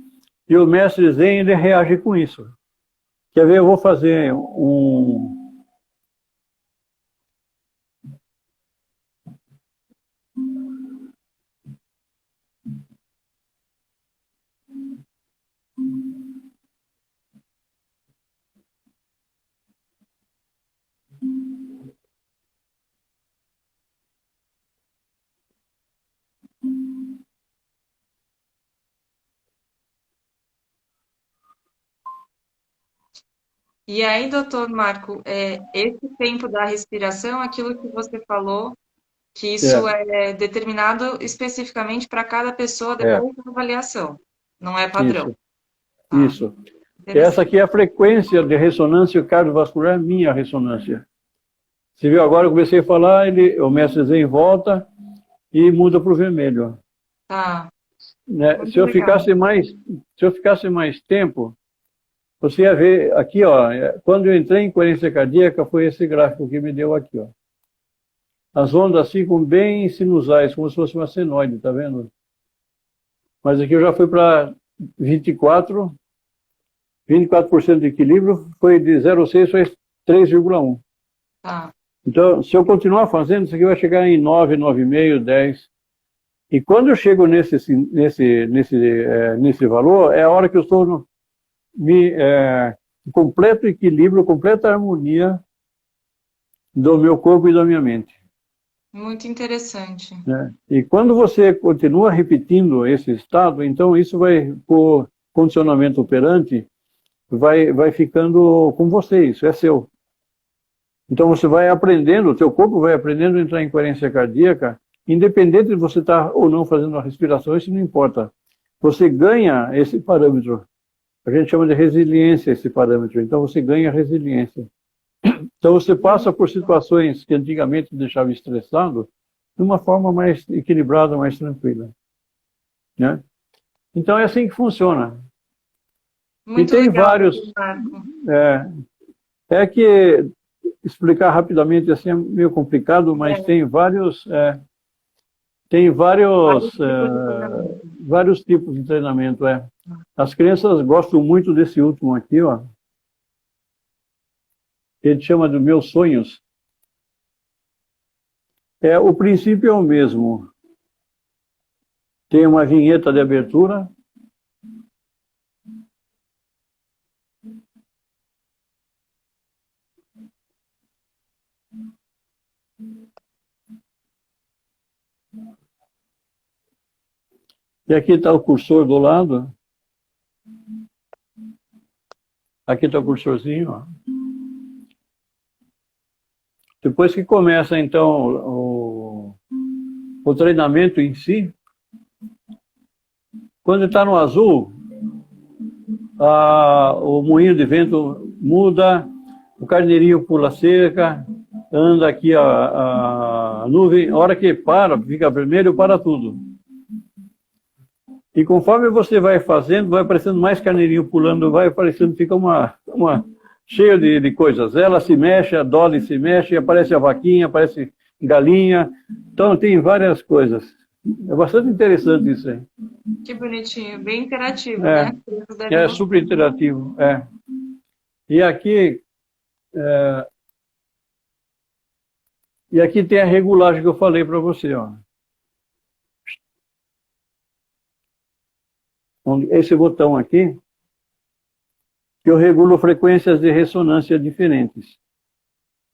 E o mestre Zen, ele reage com isso. Quer ver? Eu vou fazer um... E aí, doutor Marco, esse tempo da respiração, aquilo que você falou, que isso É, é determinado especificamente para cada pessoa é, depois da avaliação, não é padrão. isso, Tá, isso. Essa interessante. aqui é a frequência de ressonância cardiovascular, minha ressonância. Você viu agora, eu comecei a falar, o mestre Zen volta e muda para o vermelho, Tá, né? Se muito eu legal. ficasse mais tempo, você ia ver aqui, ó, quando eu entrei em coerência cardíaca, foi esse gráfico que me deu aqui, ó. As ondas ficam bem sinusais, como se fosse uma senoide, tá vendo? Mas aqui eu já fui para 24, 24% de equilíbrio, foi de 0,6 para 3,1. Tá, Então, se eu continuar fazendo, isso aqui vai chegar em 9, 9,5, 10. E quando eu chego nesse valor, é a hora que eu estou no completo equilíbrio, completa harmonia do meu corpo e da minha mente, muito interessante. né? E quando você continua repetindo esse estado, então isso vai, por condicionamento operante, vai ficando com você, isso é seu. Então você vai aprendendo, o teu corpo vai aprendendo a entrar em coerência cardíaca, independente de você estar ou não fazendo a respiração, isso não importa. Você ganha esse parâmetro. A gente chama de resiliência esse parâmetro. Então você ganha resiliência. Então você passa por situações que antigamente deixavam estressado de uma forma mais equilibrada, mais tranquila, né? Então é assim que funciona. E Muito tem legal, vários. doutor Marco. É que explicar rapidamente assim é meio complicado, mas É, tem vários tipos de treinamento. vários tipos de treinamento. As crianças gostam muito desse último aqui, ó. Ele chama de Meus Sonhos. O princípio é o mesmo. Tem uma vinheta de abertura. E aqui está o cursor do lado. Aqui está o cursorzinho, ó. Depois que começa, então, o treinamento em si, quando está no azul, o moinho de vento muda, o carneirinho pula cerca, anda aqui a nuvem, a hora que para, fica vermelho, para tudo. E conforme você vai fazendo, vai aparecendo mais carneirinho pulando, vai aparecendo, fica cheio de coisas. Ela se mexe, a Dolly se mexe, aparece a vaquinha, aparece galinha. Então tem várias coisas. É bastante interessante isso aí. Que bonitinho, bem interativo, né? Eles devem É gostar. super interativo. E aqui, e aqui tem a regulagem que eu falei para você, ó. esse botão aqui, que eu regulo frequências de ressonância diferentes.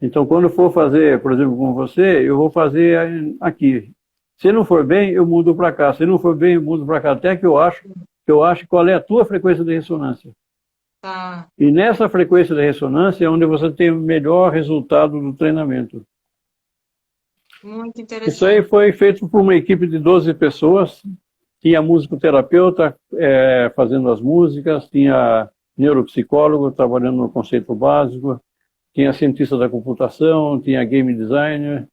Então, quando for fazer, por exemplo, com você, eu vou fazer aqui. Se não for bem, eu mudo para cá. Se não for bem, eu mudo para cá. Até que eu acho qual é a tua frequência de ressonância. Tá. E nessa frequência de ressonância é onde você tem o melhor resultado do treinamento. Muito interessante. Isso aí foi feito por uma equipe de 12 pessoas. Tinha musicoterapeuta fazendo as músicas, tinha neuropsicólogo trabalhando no conceito básico, tinha cientista da computação, tinha game designer.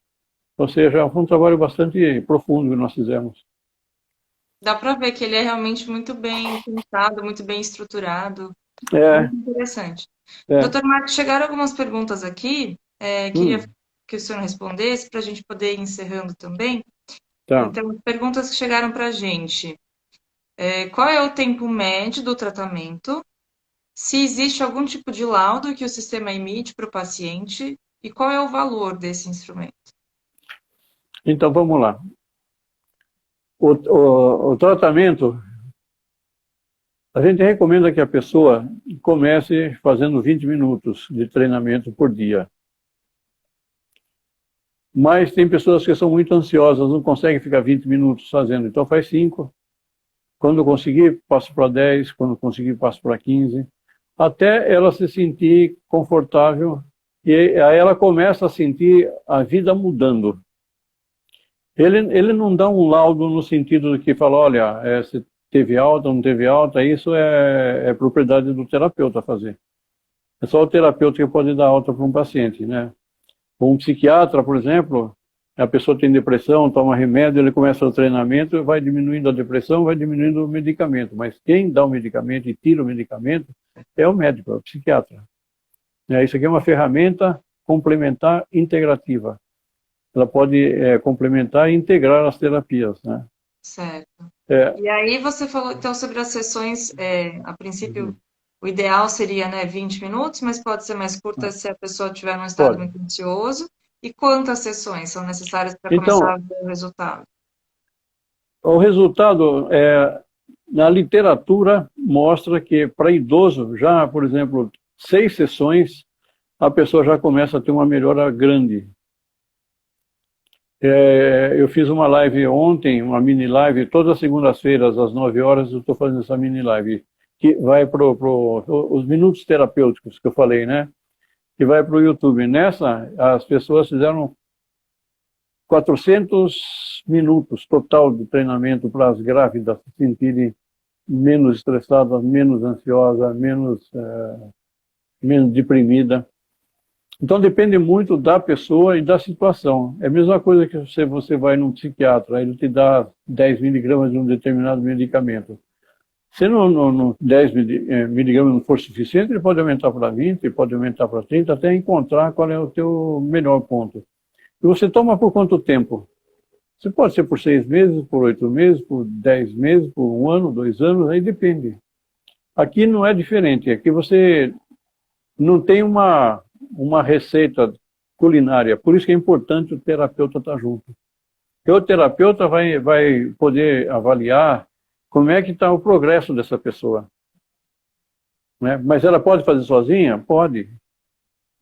Ou seja, foi um trabalho bastante profundo que nós fizemos. Dá para ver que ele é realmente muito bem pensado, muito bem estruturado. É, Muito interessante. é. Doutor Marcos, chegaram algumas perguntas aqui. Queria que o senhor respondesse para a gente poder ir encerrando também. Tá. Então, as perguntas que chegaram para a gente. Qual é o tempo médio do tratamento? Se existe algum tipo de laudo que o sistema emite para o paciente? E qual é o valor desse instrumento? Então, vamos lá. O tratamento, a gente recomenda que a pessoa comece fazendo 20 minutos de treinamento por dia. Mas tem pessoas que são muito ansiosas, não conseguem ficar 20 minutos fazendo, então faz 5. Quando conseguir, passo para 10, quando conseguir, passo para 15, até ela se sentir confortável e aí ela começa a sentir a vida mudando. Ele não dá um laudo no sentido de que fala, olha, se teve alta, não teve alta, isso é propriedade do terapeuta fazer. É só o terapeuta que pode dar alta para um paciente, né? Um psiquiatra, por exemplo, a pessoa tem depressão, toma remédio, ele começa o treinamento, vai diminuindo a depressão, vai diminuindo o medicamento. Mas quem dá o medicamento e tira o medicamento é o médico, é o psiquiatra. Isso aqui é uma ferramenta complementar integrativa. Ela pode complementar e integrar as terapias, né? Certo. E aí você falou então sobre as sessões, a princípio o ideal seria, né, 20 minutos, mas pode ser mais curta se a pessoa estiver num estado muito ansioso. E quantas sessões são necessárias para começar a ver o resultado? O resultado, na literatura, mostra que para idoso, já, por exemplo, 6 sessões, a pessoa já começa a ter uma melhora grande. Eu fiz uma live ontem, uma mini live, todas as segundas-feiras, às 9 horas, eu estou fazendo essa mini live, que vai para os minutos terapêuticos que eu falei, né? Que vai para o YouTube. Nessa, as pessoas fizeram 400 minutos total de treinamento para as grávidas se sentirem menos estressadas, menos ansiosas, menos deprimida. Então depende muito da pessoa e da situação. É a mesma coisa que você vai num psiquiatra, ele te dá 10 miligramas de um determinado medicamento. Se 10 miligramas não for suficiente, ele pode aumentar para 20, ele pode aumentar para 30, até encontrar qual é o teu melhor ponto. E você toma por quanto tempo? Você pode ser por 6 meses, por 8 meses, por 10 meses, por 1 ano, 2 anos, aí depende. Aqui não é diferente, aqui você não tem uma receita culinária, por isso que é importante o terapeuta estar junto. Porque o terapeuta vai poder avaliar como é que está o progresso dessa pessoa. Né? Mas ela pode fazer sozinha? Pode.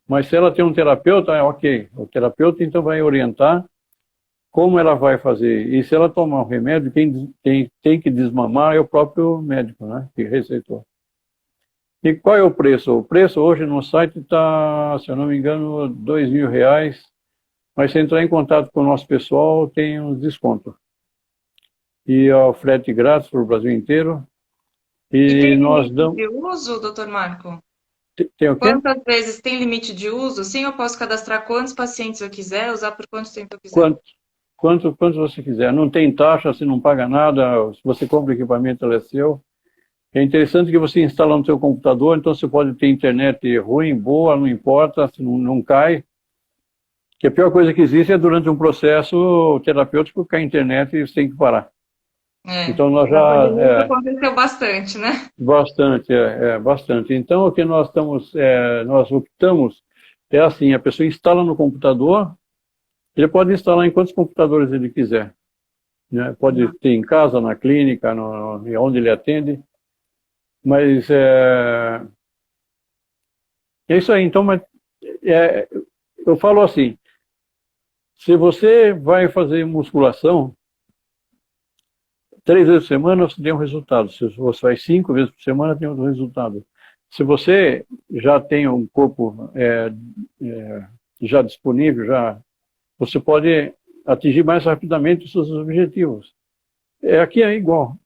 Mas se ela tem um terapeuta, ok. O terapeuta então vai orientar como ela vai fazer. E se ela tomar um remédio, quem tem que desmamar é o próprio médico, né? Que receitou. E qual é o preço? O preço hoje no site está, se eu não me engano, R$2.000. Mas se entrar em contato com o nosso pessoal, tem uns descontos. E o frete grátis para o Brasil inteiro. E tem nós limite damos... de uso, doutor Marco? Tem o quê? Quantas vezes tem limite de uso? Sim, eu posso cadastrar quantos pacientes eu quiser, usar por quanto tempo eu quiser. Quanto você quiser. Não tem taxa, você não paga nada, se você compra o equipamento, ele é seu. É interessante que você instala no seu computador, então você pode ter internet ruim, boa, não importa, se não cai. Que a pior coisa que existe é durante um processo terapêutico cair a internet e você tem que parar. Então nós já... aconteceu bastante, né? Bastante. Então o que nós optamos é assim, a pessoa instala no computador, ele pode instalar em quantos computadores ele quiser. Né? Pode ter em casa, na clínica, onde ele atende. Mas é isso aí. Então, mas, é, eu falo assim, se você vai fazer musculação 3 vezes por semana, você tem um resultado. Se você faz 5 vezes por semana, tem outro resultado. Se você já tem um corpo já disponível, você pode atingir mais rapidamente os seus objetivos. Aqui é igual,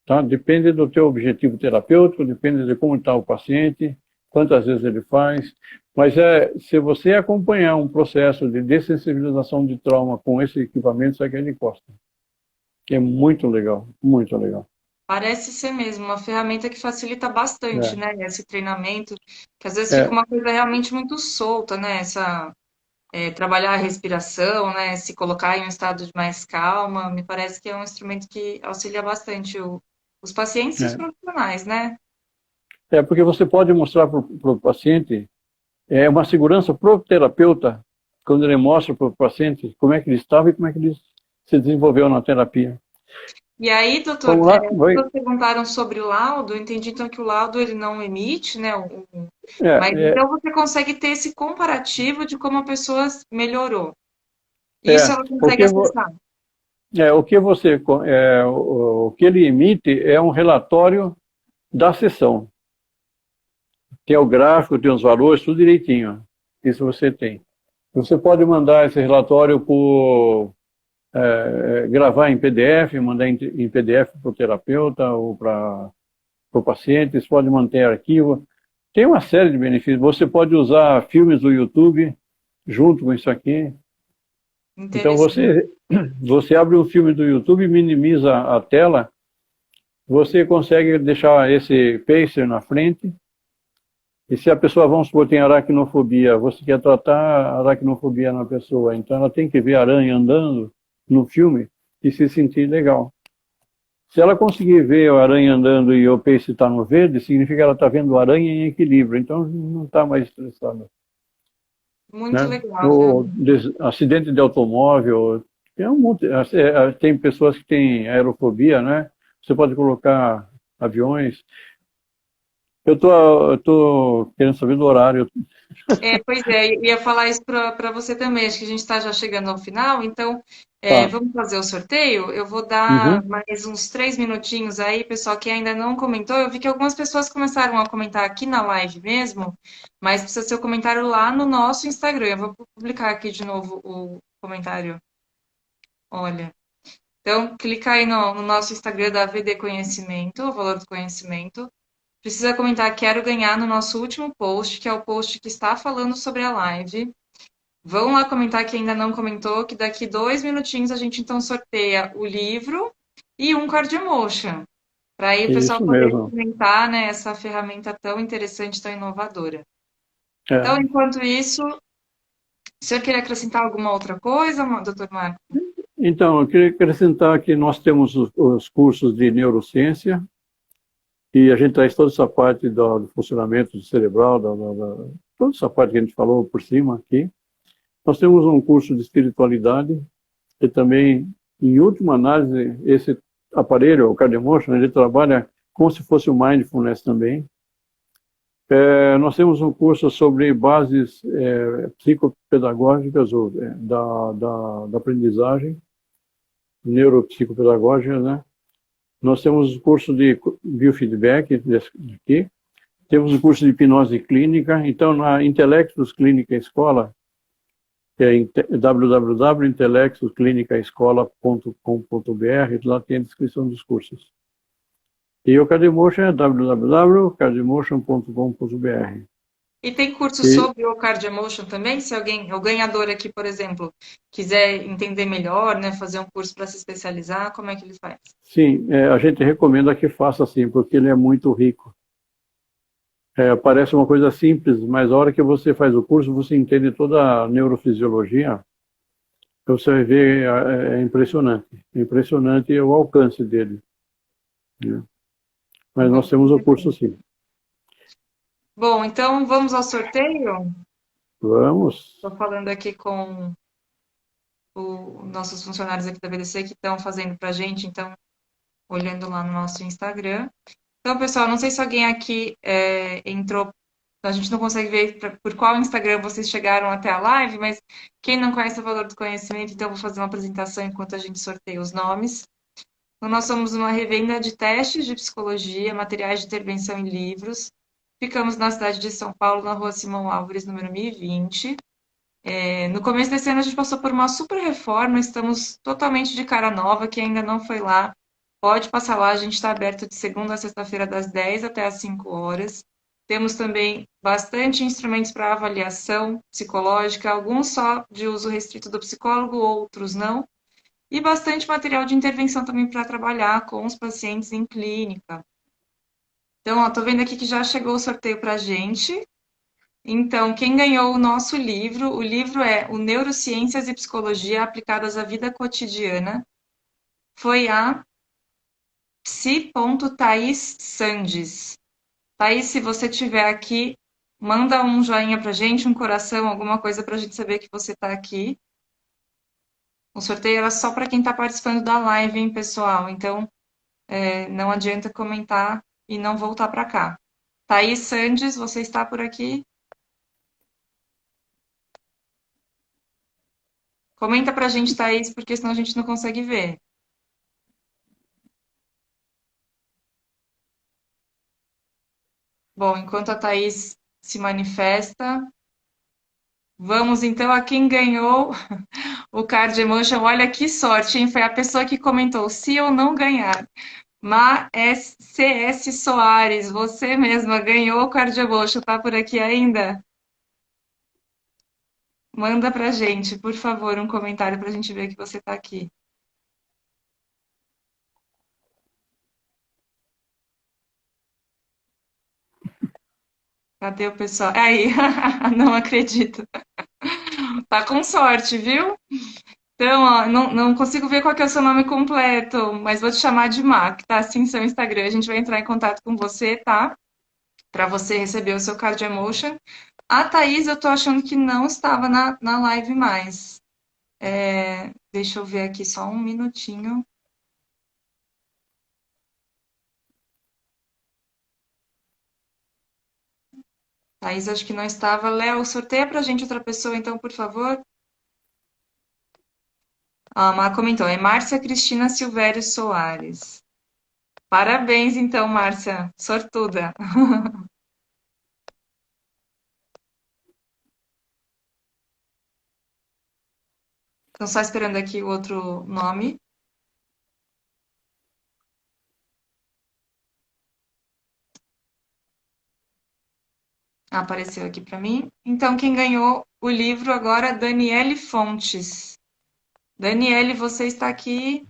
tá? Depende do teu objetivo terapêutico, depende de como está o paciente, quantas vezes ele faz. Mas se você acompanhar um processo de dessensibilização de trauma com esse equipamento, isso aqui ele encosta. É muito legal, muito legal. Parece ser mesmo uma ferramenta que facilita bastante, É, né, esse treinamento, que às vezes fica é, uma coisa realmente muito solta, né, trabalhar a respiração, né, se colocar em um estado de mais calma, me parece que é um instrumento que auxilia bastante os pacientes e os é. profissionais, né? Porque você pode mostrar para o paciente, uma segurança para o terapeuta, quando ele mostra para o paciente como é que ele estava e como é que ele se desenvolveu na terapia. E aí, doutor, Vamos lá, as vai. pessoas perguntaram sobre o laudo, eu entendi então que o laudo ele não emite, né? Mas É, então você consegue ter esse comparativo de como a pessoa melhorou. Isso é, ela consegue porque acessar. o que você, o que ele emite é um relatório da sessão. Tem o gráfico, tem os valores, tudo direitinho. Isso você tem. Você pode mandar esse relatório por gravar em PDF, mandar em PDF para o terapeuta ou para o paciente, você pode manter arquivo. Tem uma série de benefícios. Você pode usar filmes do YouTube junto com isso aqui. Então Interessante. você abre um filme do YouTube, minimiza a tela, você consegue deixar esse pacer na frente. E se a pessoa, vamos supor, tem aracnofobia, você quer tratar a aracnofobia na pessoa, então ela tem que ver aranha andando no filme e se sentir legal. Se ela conseguir ver a aranha andando e o peixe está no verde, significa que ela está vendo a aranha em equilíbrio, então não está mais estressada. Muito Né? legal, O viu? acidente de automóvel, tem pessoas que têm aerofobia, né? Você pode colocar aviões. Eu tô querendo saber do horário. Pois é, ia falar isso para você também. Acho que a gente está já chegando ao final, então Tá. vamos fazer o sorteio. Eu vou dar Uhum. mais uns 3 minutinhos aí, pessoal, que ainda não comentou. Eu vi que algumas pessoas começaram a comentar aqui na live mesmo, mas precisa ser o comentário lá no nosso Instagram. Eu vou publicar aqui de novo o comentário. Olha. Então, clica aí no nosso Instagram da VD Conhecimento, o Valor do Conhecimento. Precisa comentar quero ganhar no nosso último post, que é o post que está falando sobre a live. Vão lá comentar que ainda não comentou, que daqui 2 minutinhos a gente então sorteia o livro e um Cardiomotion, para aí o pessoal Isso poder mesmo. experimentar, né, essa ferramenta tão interessante, tão inovadora. Então, É. enquanto isso, o senhor queria acrescentar alguma outra coisa, doutor Marco? Então, eu queria acrescentar que nós temos os cursos de neurociência e a gente traz toda essa parte do funcionamento cerebral, toda essa parte que a gente falou por cima aqui. Nós temos um curso de espiritualidade e também, em última análise, esse aparelho, o Cardiomotion, ele trabalha como se fosse o Mindfulness também. Nós temos um curso sobre bases psicopedagógicas da aprendizagem, neuropsicopedagógica, né? Nós temos o curso de biofeedback aqui, temos o curso de hipnose clínica, então na Intelectus Clínica Escola, que é www.intelectusclinicaescola.com.br, lá tem a descrição dos cursos. E o Cardiomotion é www.cardiomotion.com.br. E tem curso E, sobre o Cardiomotion também? Se alguém, o ganhador aqui, por exemplo, quiser entender melhor, né, fazer um curso para se especializar, como é que ele faz? sim, a gente recomenda que faça assim, porque ele é muito rico. Parece uma coisa simples, mas a hora que você faz o curso, você entende toda a neurofisiologia, você vai ver, é impressionante. É impressionante o alcance dele, né? Mas nós Vamos temos o ver. curso sim. Bom, então vamos ao sorteio? Vamos. Estou falando aqui com nossos funcionários aqui da BDC que estão fazendo para a gente, então, olhando lá no nosso Instagram. Então, pessoal, não sei se alguém aqui entrou, a gente não consegue ver por qual Instagram vocês chegaram até a live, mas quem não conhece o valor do conhecimento, então eu vou fazer uma apresentação enquanto a gente sorteia os nomes. Então, nós somos uma revenda de testes de psicologia, materiais de intervenção em livros. Ficamos na cidade de São Paulo, na rua Simão Álvares, número 1020. No começo desse ano, a gente passou por uma super reforma, estamos totalmente de cara nova. Quem ainda não foi lá, pode passar lá. A gente está aberto de segunda a sexta-feira, das 10 até as 5 horas. Temos também bastante instrumentos para avaliação psicológica, alguns só de uso restrito do psicólogo, outros não. E bastante material de intervenção também para trabalhar com os pacientes em clínica. Então, ó, tô vendo aqui que já chegou o sorteio para a gente. Então, quem ganhou o nosso livro, o livro é o Neurociências e Psicologia Aplicadas à Vida Cotidiana, foi a Psi.Thaís Sandes. Thaís, se você estiver aqui, manda um joinha pra gente, um coração, alguma coisa pra gente saber que você tá aqui. O sorteio era só para quem está participando da live, hein, pessoal? Então, não adianta comentar e não voltar para cá. Thaís Sandes, você está por aqui? Comenta pra gente, Thaís, porque senão a gente não consegue ver. Bom, enquanto a Thaís se manifesta, vamos então a quem ganhou o Card Emotion. Olha que sorte, hein? Foi a pessoa que comentou, se eu não ganhar. CS Soares, você mesma ganhou o Card Emotion, tá por aqui ainda? Manda pra gente, por favor, um comentário pra gente ver que você tá aqui. Cadê o pessoal? Aí, não acredito. Tá com sorte, viu? Então, ó, não consigo ver qual que é o seu nome completo, mas vou te chamar de Má, que tá assim seu Instagram. A gente vai entrar em contato com você, tá? Pra você receber o seu Card Emotion. A Thaís, eu tô achando que não estava na live mais. Deixa eu ver aqui só um minutinho. Thaís, acho que não estava. Léo, sorteia pra gente outra pessoa, então, por favor. A Má comentou, é Márcia Cristina Silvério Soares. Parabéns, então, Márcia, sortuda. Estão só esperando aqui o outro nome. Apareceu aqui para mim. Então, quem ganhou o livro agora, Daniele Fontes. Daniele, você está aqui.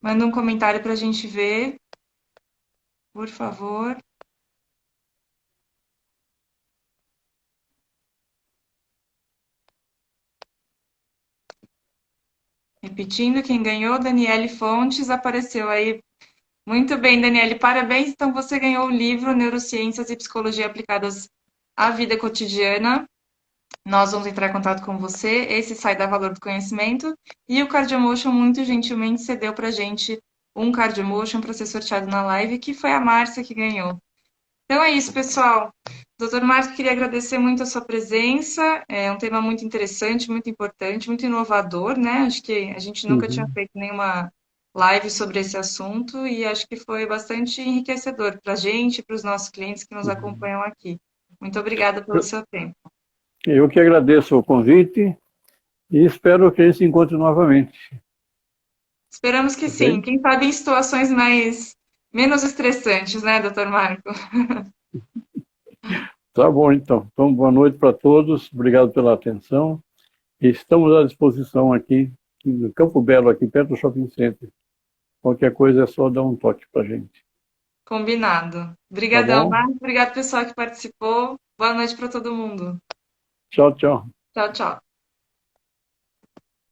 Manda um comentário para a gente ver, por favor. Repetindo, quem ganhou, Daniele Fontes, apareceu aí. Muito bem, Daniele, parabéns. Então, você ganhou o livro Neurociências e Psicologia Aplicadas à Vida Cotidiana. Nós vamos entrar em contato com você. Esse sai da Valor do Conhecimento. E o Cardiomotion, muito gentilmente, cedeu para a gente um Cardiomotion para ser sorteado na live, que foi a Márcia que ganhou. Então é isso, pessoal. Doutor Marco, queria agradecer muito a sua presença. É um tema muito interessante, muito importante, muito inovador, né? Acho que a gente nunca tinha Uhum. feito nenhuma live sobre esse assunto e acho que foi bastante enriquecedor para a gente e para os nossos clientes que nos Uhum. acompanham aqui. Muito obrigada pelo Eu, seu tempo. eu que agradeço o convite e espero que a gente se encontre novamente. Esperamos que sim. Ok? Quem sabe em situações mais menos estressantes, né, doutor Marco? Tá bom, então. Então, boa noite para todos. Obrigado pela atenção. Estamos à disposição aqui no Campo Belo, aqui perto do Shopping Center. Qualquer coisa é só dar um toque para a gente. Combinado. Tá Obrigadão, bom? Marco. Obrigado, pessoal que participou. Boa noite para todo mundo. Tchau, tchau. Tchau, tchau.